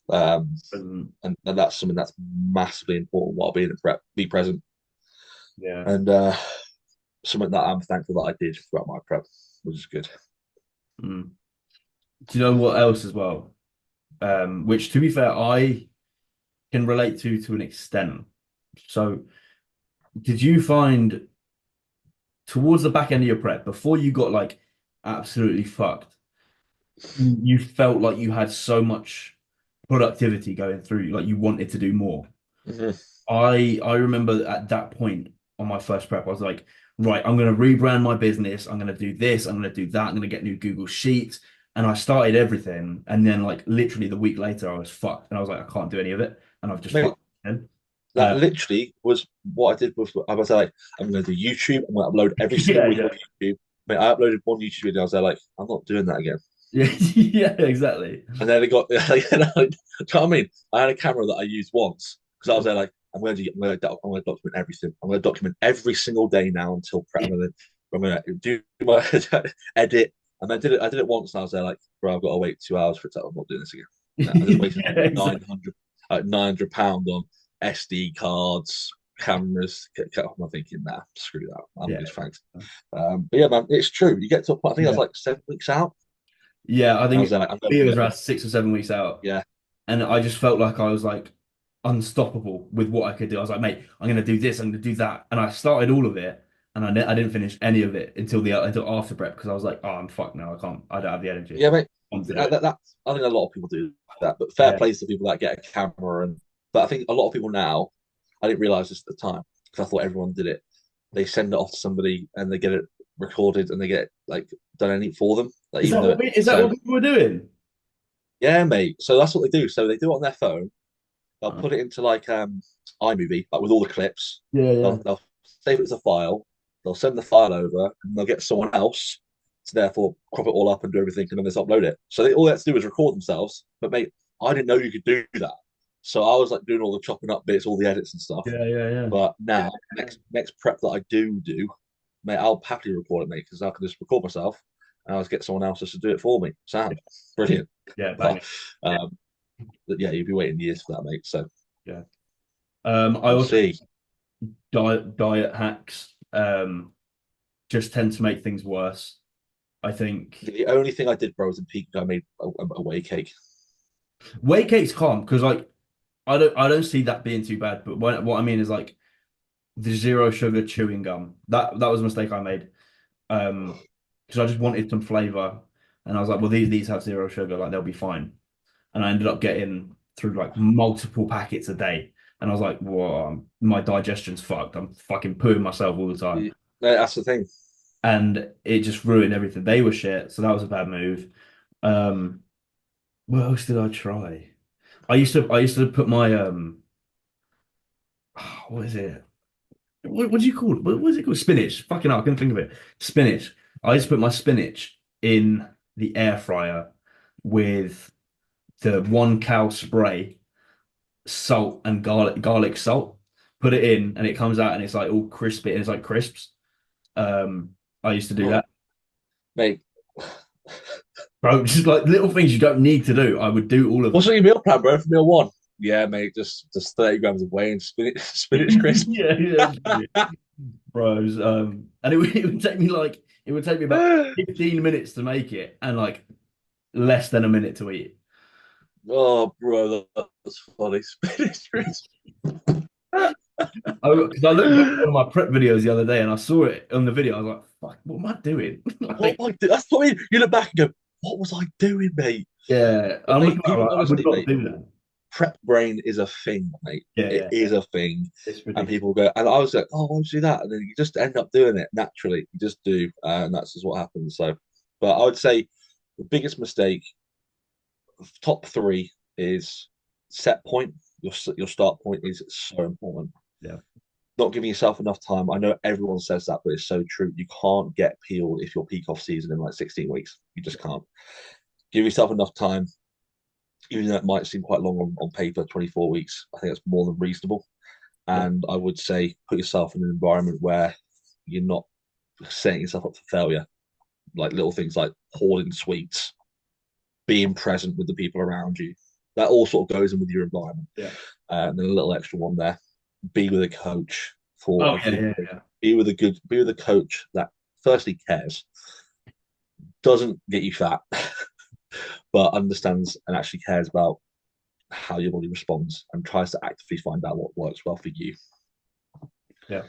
um, um, and that's something that's massively important while being a prep. Be present, yeah. and something that I'm thankful that I did throughout my prep, which is good. Mm. Do you know what else as well? Which to be fair, I can relate to an extent. So, did you find towards the back end of your prep, before you got like absolutely fucked, you felt like you had so much productivity going through, like you wanted to do more? Mhm. I remember at that point on my first prep, I was like, right, I'm gonna rebrand my business. I'm gonna do this. I'm gonna do that. I'm gonna get new Google Sheets. And I started everything, and then like literally the week later, I was fucked, and I was like, I can't do any of it, and I've just Mate, fucked. It. that literally was what I did. I was like, I'm going to do YouTube. I'm going to upload every single Yeah, week yeah, on YouTube. Mate, I uploaded one YouTube video. I was there like, I'm not doing that again. yeah, yeah, exactly. And then it got, you know what I mean? I had a camera that I used once because I was there like, I'm going to document everything. I'm going to document every single day now until prep. I'm going to do my edit. And I did it once, and I was there like, bro, I've got to wait 2 hours for it. I'm not doing this again. No, I just wasted Yeah, exactly. 900 pound on SD cards, cameras. I'm thinking, nah, screw that. I'm Yeah, good, thanks. But yeah, man, it's true. You get to a point. I think I was yeah, like 7 weeks out. yeah. I I was think like, I'm it was gonna, around 6 or 7 weeks out, yeah, and I just felt like I was like, unstoppable with what I could do. I was like, mate, I'm gonna do this, I'm gonna do that, and I started all of it, and I didn't finish any of it until after prep because I was like, oh, I'm fucked now. I can't. I don't have the energy. Yeah, mate. I want to do That, it. that, that's, I think a lot of people do that, but fair Yeah. play to the people that get a camera. But I think a lot of people now, I didn't realize this at the time because I thought everyone did it. They send it off to somebody and they get it recorded and they get like done anything for them. Like even though Is that so what people were doing? yeah, mate. So that's what they do. So they do it on their phone. They'll Uh, put it into like iMovie, like with all the clips. yeah, yeah. They'll save it as a file. They'll send the file over, and they'll get someone else to therefore crop it all up and do everything, and then they just upload it. So all they have to do is record themselves. But mate, I didn't know you could do that. So I was like doing all the chopping up bits, all the edits and stuff. Yeah, yeah, yeah. But now, next prep that I do, mate, I'll happily record it, mate, because I can just record myself and I'll just get someone else just to do it for me. Sound brilliant. Yeah, But bang. but yeah, you'd be waiting years for that, mate. So Yeah. I we'll also see. diet hacks just tend to make things worse. I think The only thing I did, bro, was in peak. I made a whey cake. whey cake's calm because like I don't see that being too bad. But what I mean is like the zero sugar chewing gum. That was a mistake I made. Because I just wanted some flavor, and I was like, well, these have zero sugar, like they'll be fine. And I ended up getting through like multiple packets a day, and I was like, whoa, my digestion's fucked. I'm fucking pooing myself all the time, That's the thing. and it just ruined everything. They were shit, so that was a bad move. Um, what else did I try? I used to put my what is it? What do you call it? What is it called? Spinach. Fucking hell, I couldn't think of it. Spinach. I used to put my spinach in the air fryer with the 1 cal spray, salt and garlic salt. Put it in, and it comes out, and it's like all crispy, and it's like crisps. I used to do Oh, that, mate, bro. Just like little things you don't need to do. I would do all of what's them. on your meal plan, bro? For meal one? Yeah, mate, just 30 grams of whey and spinach crisp. Yeah, yeah, bros. And it would take me like it would take me about 15 minutes to make it, and like less than a minute to eat. Oh, bro, that's funny. Spinach crisp. Because I looked back at one of my prep videos the other day and I saw it on the video. I was like, fuck, what am I doing? What Like, am I doing? That's what I mean. You look back and go, what was I doing, mate? yeah, But I'm mate, looking back, I'm even like, I would honestly, not mate, do that. prep brain is a thing, mate. Yeah, It yeah, yeah. is a thing. It's And ridiculous. people go, and I was like, oh, why would you do that? And then you just end up doing it naturally. You just do. And that's just what happens. So, but I would say the biggest mistake, top three, is set point. Your start point is so important. Yeah. Not giving yourself enough time. I know everyone says that, but it's so true. You can't get peeled if you're peak off season in like 16 weeks. You just can't. Give yourself enough time, even though it might seem quite long on paper, 24 weeks. I think that's more than reasonable. Yeah. And I would say put yourself in an environment where you're not setting yourself up for failure. Like little things like hoarding sweets, being present with the people around you. That all sort of goes in with your environment. Yeah. And then a little extra one there. Be with a coach for Oh, a yeah, good yeah, thing. yeah. Be with a coach that firstly cares, doesn't get you fat, but understands and actually cares about how your body responds and tries to actively find out what works well for you. Yeah.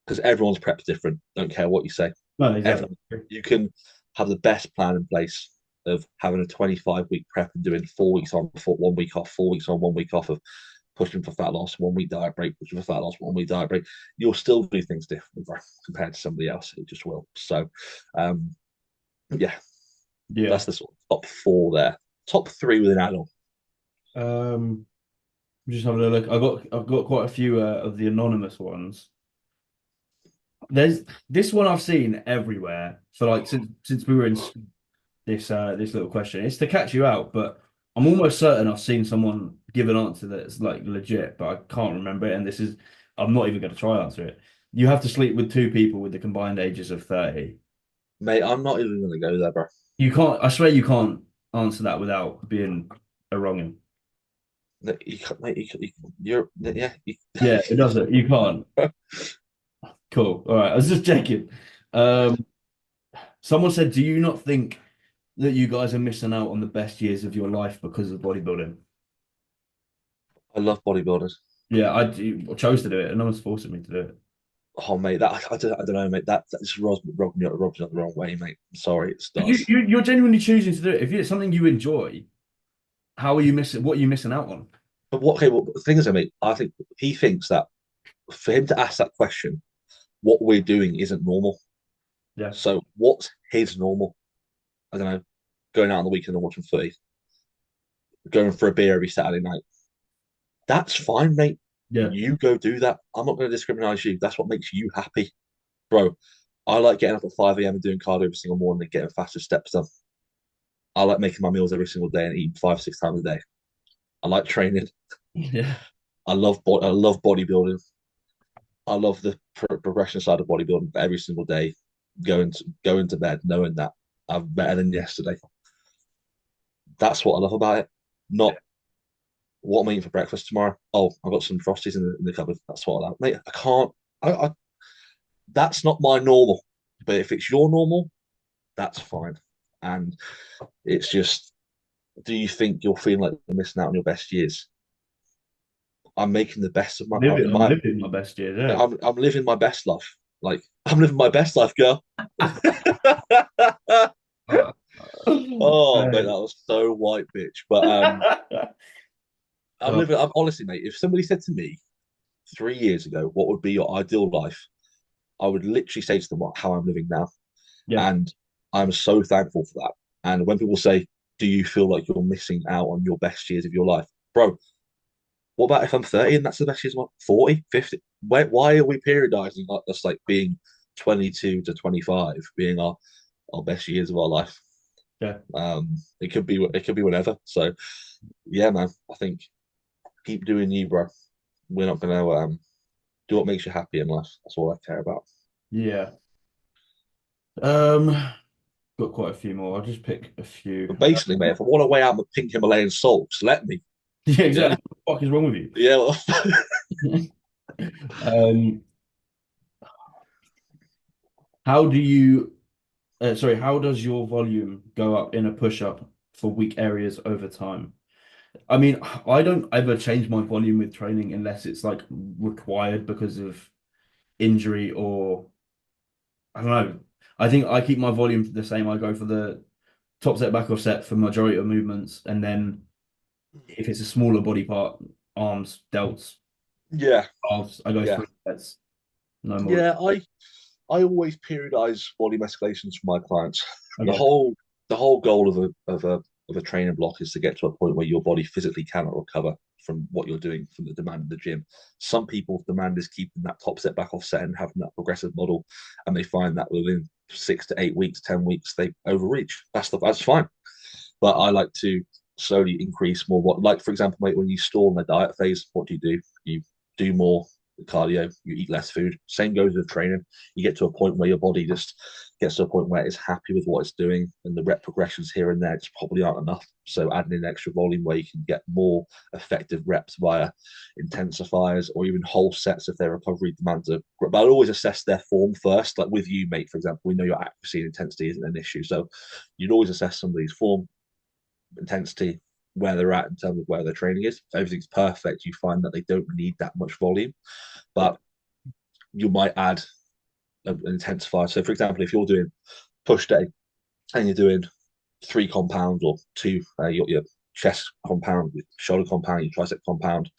Because everyone's prep's different. Don't care what you say. No, exactly. Everyone, you can have the best plan in place of having a 25-week prep and doing 4 weeks on, 1 week off, 4 weeks on, 1 week off of pushing for fat loss, 1 week diet break, pushing for fat loss, 1 week diet break. You'll still do things differently compared to somebody else. It just will. So, um, yeah, Yeah. that's the sort of top four there. Top three with an add-on. Just having a look. I've got quite a few of the anonymous ones. There's this one I've seen everywhere for like since we were in this little question. It's to catch you out, but I'm almost certain I've seen someone give an answer that's like legit, but I can't remember it. And this is I'm not even going to try answer it. You have to sleep with two people with the combined ages of 30. Mate, I'm not even going to go there, bro. You can't. I swear you can't answer that without being a wrongin. You, mate, you're, yeah. Yeah, it doesn't. You can't. Cool. All right. I was just checking. Um, Someone said, "Do you not think that you guys are missing out on the best years of your life because of bodybuilding?" I love bodybuilders. Yeah, chose to do it, and no one's forcing me to do it. Oh, mate, I don't know, mate. That just rubs me up the wrong way, mate. I'm sorry, it But you, does. you you're genuinely choosing to do it. If it's something you enjoy, how are you missing? What are you missing out on? But what? Okay, well, the thing is, I mean, I think he thinks that for him to ask that question, what we're doing isn't normal. Yeah, So what's his normal? I don't know. Going out on the weekend and watching footy, going for a beer every Saturday night. That's fine, mate. yeah, You go do that. I'm not going to discriminate you. That's what makes you happy, bro. I like getting up at 5 a.m. and doing cardio every single morning and getting faster steps done. I like making my meals every single day and eating 5, 6 times a day. I like training. yeah. I love bodybuilding. I love the progression side of bodybuilding. But every single day, going to bed knowing that I'm better than yesterday. That's what I love about it. Not what I'm eating for breakfast tomorrow. Oh, I've got some frosties in the cupboard. That's what I like. Mate, I can't. I that's not my normal. But if it's your normal, that's fine. And it's just, do you think you're feeling like you're missing out on your best years? I'm making the best of I'm living my best year. Yeah. I'm living my best life. Like I'm living my best life, girl. Uh, Oh, mate, that was so white, bitch. But uh, I'm honestly, mate. If somebody said to me 3 years ago, what would be your ideal life? I would literally say to them how I'm living now, yeah. and I'm so thankful for that. And when people say, "Do you feel like you're missing out on your best years of your life, bro?" What about if I'm 30 and that's the best years of my 40, 50? Why are we periodizing like this, like being 22 to 25 being our best years of our life? Yeah. It could be whatever. So yeah, man, I think keep doing you, bro. We're not gonna do what makes you happy in life. That's all I care about. Yeah. Um, got quite a few more. I'll just pick a few. But basically, mate, if I want to weigh out my pink Himalayan salt, just let me. Yeah, Yeah, exactly. What the fuck is wrong with yeah. Well, you? Um, how do you, how does your volume go up in a push-up for weak areas over time? I mean, I don't ever change my volume with training unless it's like required because of injury or I don't know. I think I keep my volume the same. I go for the top set, back off set for majority of movements, and then if it's a smaller body part, arms, delts, yeah, halves, I go yeah, 3 sets, no more. yeah. I always periodize volume escalations for my clients. The Okay. whole the whole goal of a training block is to get to a point where your body physically cannot recover from what you're doing from the demand of the gym. Some people's demand is keeping that top set back off set and having that progressive model, and they find that within 6 to 8 weeks, 10 weeks, they overreach. That's fine. But I like to slowly increase more. What, like for example, mate, when you stall in the diet phase, what do? You do more cardio, you eat less food. Same goes with training. You get to a point where your body just gets to a point where it's happy with what it's doing, and the rep progressions here and there just probably aren't enough. So adding in extra volume where you can get more effective reps via intensifiers or even whole sets if their recovery demands are. But I'll always assess their form first. Like with you, mate, for example, we know your accuracy and intensity isn't an issue, so you'd always assess somebody's form, intensity, where they're at in terms of where their training is. If everything's perfect, you find that they don't need that much volume, Yeah. but you might add an intensifier. So, for example, if you're doing push day and you're doing 3 compounds or two, your chest compound, your shoulder compound, your tricep compound,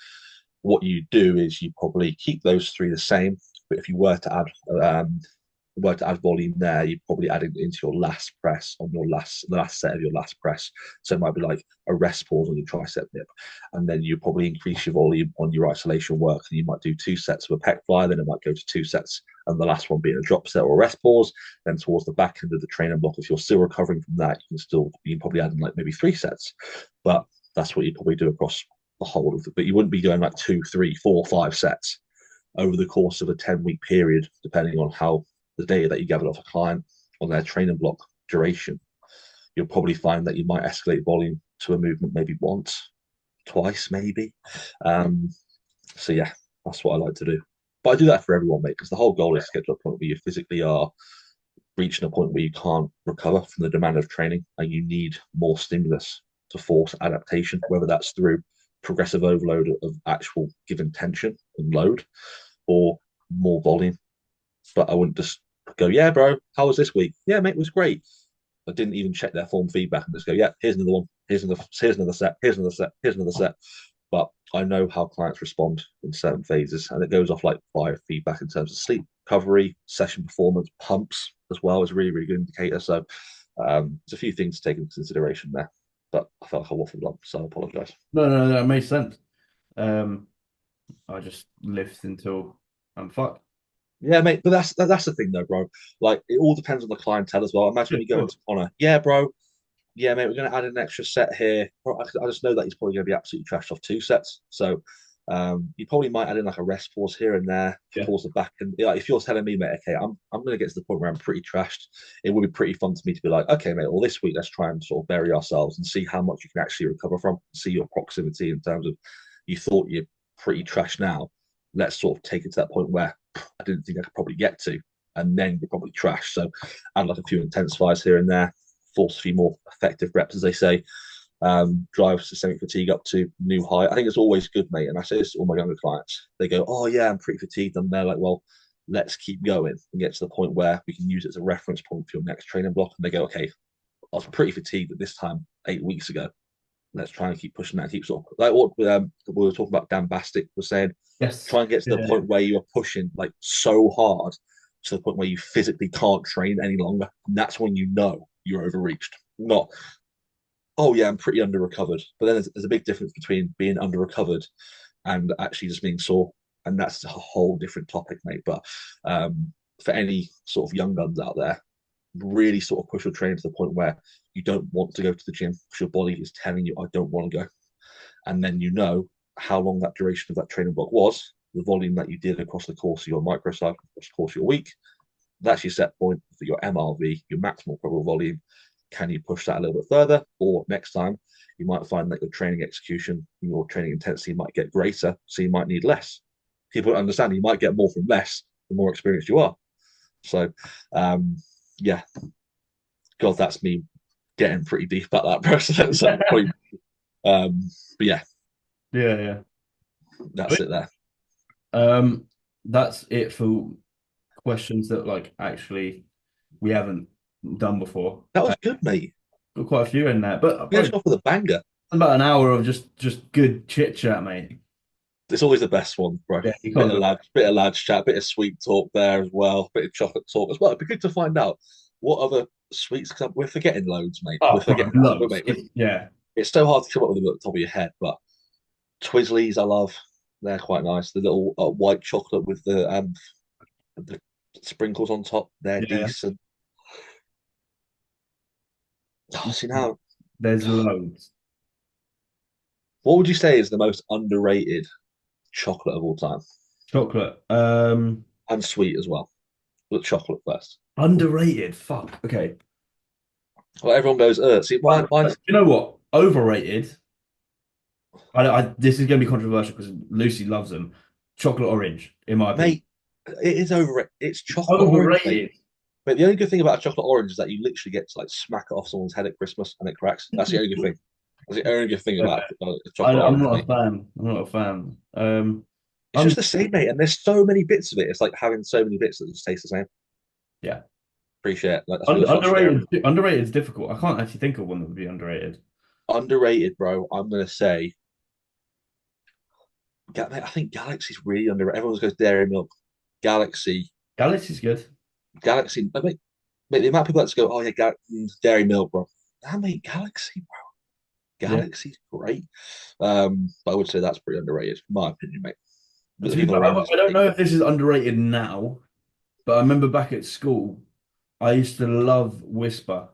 what you do is you probably keep those three the same. But if you were to add volume there, you'd probably add it into your last press on the last set of your last press. So it might be like a rest pause on your tricep dip, and then you probably increase your volume on your isolation work. And you might do 2 sets of a pec fly, then it might go to 2 sets, and the last one being a drop set or a rest pause. Then towards the back end of the training block, if you're still recovering from that, you can probably add in like maybe 3 sets. But that's what you probably do across the whole of it. But you wouldn't be going like 2, 3, 4, 5 sets over the course of a 10-week period, depending on how the data that you gather off a client on their training block duration. You'll probably find that you might escalate volume to a movement maybe once, twice, maybe. Um, so yeah, that's what I like to do. But I do that for everyone, mate, because the whole goal is to get to a point where you physically are reaching a point where you can't recover from the demand of training and you need more stimulus to force adaptation, whether that's through progressive overload of actual given tension and load, or more volume. But I wouldn't just go, yeah, bro, how was this week? Yeah, mate, it was great. I didn't even check their form feedback and just go, yeah, here's another one, here's another set, here's another set, here's another set. But I know how clients respond in certain phases, and it goes off like biofeedback in terms of sleep recovery, session performance, pumps as well is a really, really good indicator. So there's a few things to take into consideration there. But I felt like I waffled on, so I apologise. No, that makes sense. Um, I just lived until I'm fucked. Yeah, mate, but that's the thing though, bro. Like it all depends on the clientele as well. Imagine Yeah, we go of into Connor, yeah, bro, yeah, mate, we're going to add an extra set here. I just know that he's probably going to be absolutely trashed off two sets. So you probably might add in like a rest pause here and there yeah, towards the back. And like, if you're telling me, mate, okay, I'm going to get to the point where I'm pretty trashed, it would be pretty fun to me to be like, okay, mate, well, this week let's try and sort of bury ourselves and see how much you can actually recover from, see your proximity in terms of you thought you're pretty trashed now. Let's sort of take it to that point where I didn't think I could probably get to. And then you're probably trashed. So add like a few intensifiers here and there, force a few more effective reps, as they say, drive systemic fatigue up to new high. I think it's always good, mate. And I say this to all my younger clients. They go, oh, yeah, I'm pretty fatigued. And they're like, well, let's keep going and get to the point where we can use it as a reference point for your next training block. And they go, okay, I was pretty fatigued at this time 8 weeks ago. Let's try and keep pushing that, keep sort of like what we were talking about. Dan Bastick was saying, yes, try and get to the yeah, point where you're pushing like so hard to the point where you physically can't train any longer. And that's when you know you're overreached. Not, oh yeah, I'm pretty under recovered. But then there's a big difference between being under recovered and actually just being sore. And that's a whole different topic, mate. But for any sort of young guns out there, really sort of push your training to the point where you don't want to go to the gym because your body is telling you, I don't want to go. And then you know how long that duration of that training block was, the volume that you did across the course of your microcycle, across the course of your week. That's your set point for your MRV, your maximal probable volume. Can you push that a little bit further? Or next time, you might find that your training execution, your training intensity might get greater, so you might need less. People understand you might get more from less the more experienced you are. So, yeah, God, that's me getting pretty deep about that process at the point. But yeah, yeah. that's it there. Um, that's it for questions that like actually we haven't done before. That was good, mate. Got quite a few in there, but Finish bro, off with a banger. about an hour of just good chit chat, mate. It's always the best one, bro. Yeah, you can't go. Bit of lads chat, bit of sweet talk there as well, bit of chocolate talk as well. It'd be good to find out what other sweets. Cause we're forgetting loads, mate. We're Oh, bro, forgetting, loads. mate. Yeah, It's so hard to come up with them at the top of your head, but Twizzlers, I love. They're quite nice. The little white chocolate with the sprinkles on top, they're yeah. decent. Oh, see now, There's loads. what would you say is the most underrated chocolate of all time, Chocolate. and sweet as well? But chocolate first. Underrated. Fuck. Okay. Well, everyone goes, see, mine's You know what? Overrated. This is going to be controversial because Lucy loves them. Chocolate orange, in my opinion. mate. It is overrated. It's chocolate orange, mate. Overrated. But the only good thing about a chocolate orange is that you literally get to like smack it off someone's head at Christmas and it cracks. That's the only good thing. That's the only good thing about a chocolate I'm orange, not a mate. fan. I'm not a fan. It's I'm just the same, mate. And there's so many bits of it. It's like having so many bits that just taste the same. yeah. Appreciate it. Like that's what you're sort of sharing. Underrated is difficult. I can't actually think of one that would be underrated. Underrated, bro. I'm gonna say, mate, I think Galaxy's really underrated. Everyone goes Dairy Milk, Galaxy, Galaxy's good. Galaxy. Mate, the amount of people that just go, oh yeah, Dairy Milk, bro. Nah, mate, Galaxy, bro. Yeah. Galaxy's great. But I would say that's pretty underrated, in my opinion, mate. But To the be people fair, around us, I don't know if this is underrated now, but I remember back at school, I used to love Whisper.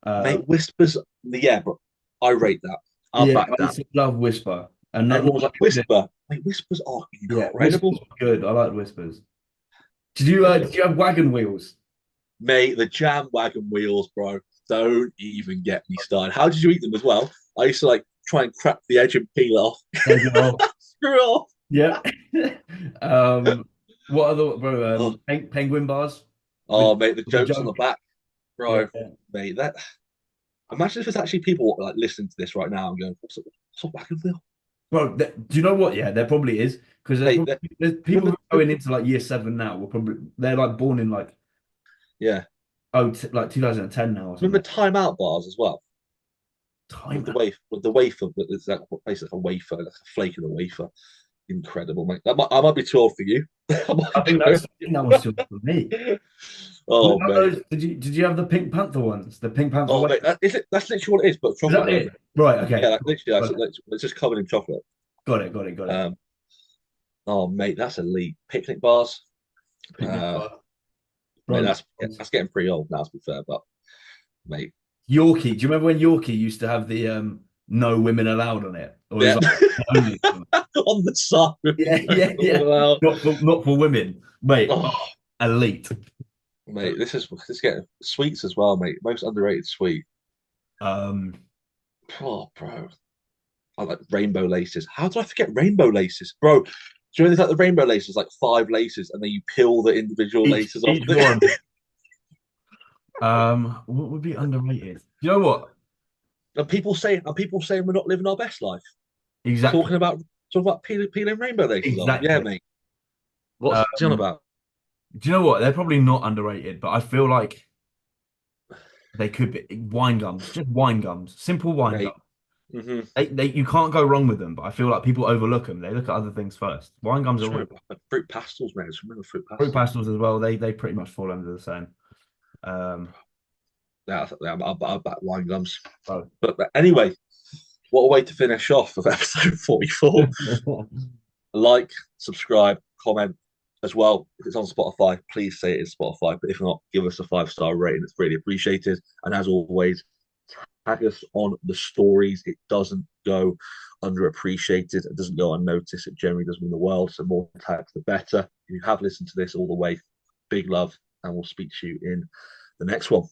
mate, Whispers, yeah, bro. I rate that. I'll Yeah, back I that. used to love Whisper, and not Everyone's not like, Whisper. Mate, Whispers are yeah, Whispers incredible. were good. I like Whispers. Did you have wagon wheels? Mate, the jam wagon wheels, bro. Don't even get me started. How did you eat them as well? I used to like try and crack the edge and peel it off. Take it off. Screw it off. Yeah. What other bro? Oh, Penguin bars oh, mate, the with the jokes on the junk. back, Yeah, bro. Mate, imagine if there's actually people like listening to this right now and going, what's a wagon wheel? Bro, do you know what? Yeah, there probably is because Mate, there's people who remember, are going into like year seven now. Will probably they're like born in like yeah, like 2010 now or remember something. timeout bars as well Time. with the wafer, but it's like basically like a wafer, like a flake of a wafer. Incredible, mate. I might be too old for you. I I might think be that was too for me. too- What Oh, about mate. those? Did you have the Pink Panther ones? The Pink Panther Oh, way? mate. That's literally what it is, but Is chocolate that though. it? Right. Yeah, Okay. like literally, Got it. it's just covered in chocolate. Got it. Got it. Got it. Um, oh, mate, that's elite. Picnic bars. Picnic Uh, bar. mate, Bro, that's getting pretty old now, to be fair. But mate, Yorkie. Do you remember when Yorkie used to have the no women allowed on it? Or it was yeah, like only. on the side, Yeah, yeah, yeah. well, Not for women, mate. Oh, oh, elite. mate, this is getting sweets as well, mate. Most underrated sweet. Um, Oh, bro, I like rainbow laces. How did I forget rainbow laces, bro? Do you know there's like the rainbow laces, like five laces, and then you peel the individual each laces off each of it? one. What would be underrated? You know what? And people saying we're not living our best life. Exactly, Talking about peeling rainbow laces off. Yeah, exactly. mate. What's he on Um, about? do you know what? They're probably not underrated, but I feel like they could be wine gums, just wine gums, simple wine Mate. gums. Mm-hmm. They you can't go wrong with them, but I feel like people overlook them. They look at other things first. Wine gums are Sorry, fruit pastels, mate. Just remember fruit fruit pastels. pastels as well. They pretty much fall under the same. Um, Yeah, I back wine gums. oh. But anyway, what a way to finish off of episode 44. Like, subscribe, comment as well. If it's on Spotify, please say it is Spotify. But if not, give us a 5-star rating. It's really appreciated. And as always, tag us on the stories. It doesn't go underappreciated. It doesn't go unnoticed. It generally does mean the world. So more tags, the better. If you have listened to this all the way, big love, and we'll speak to you in the next one.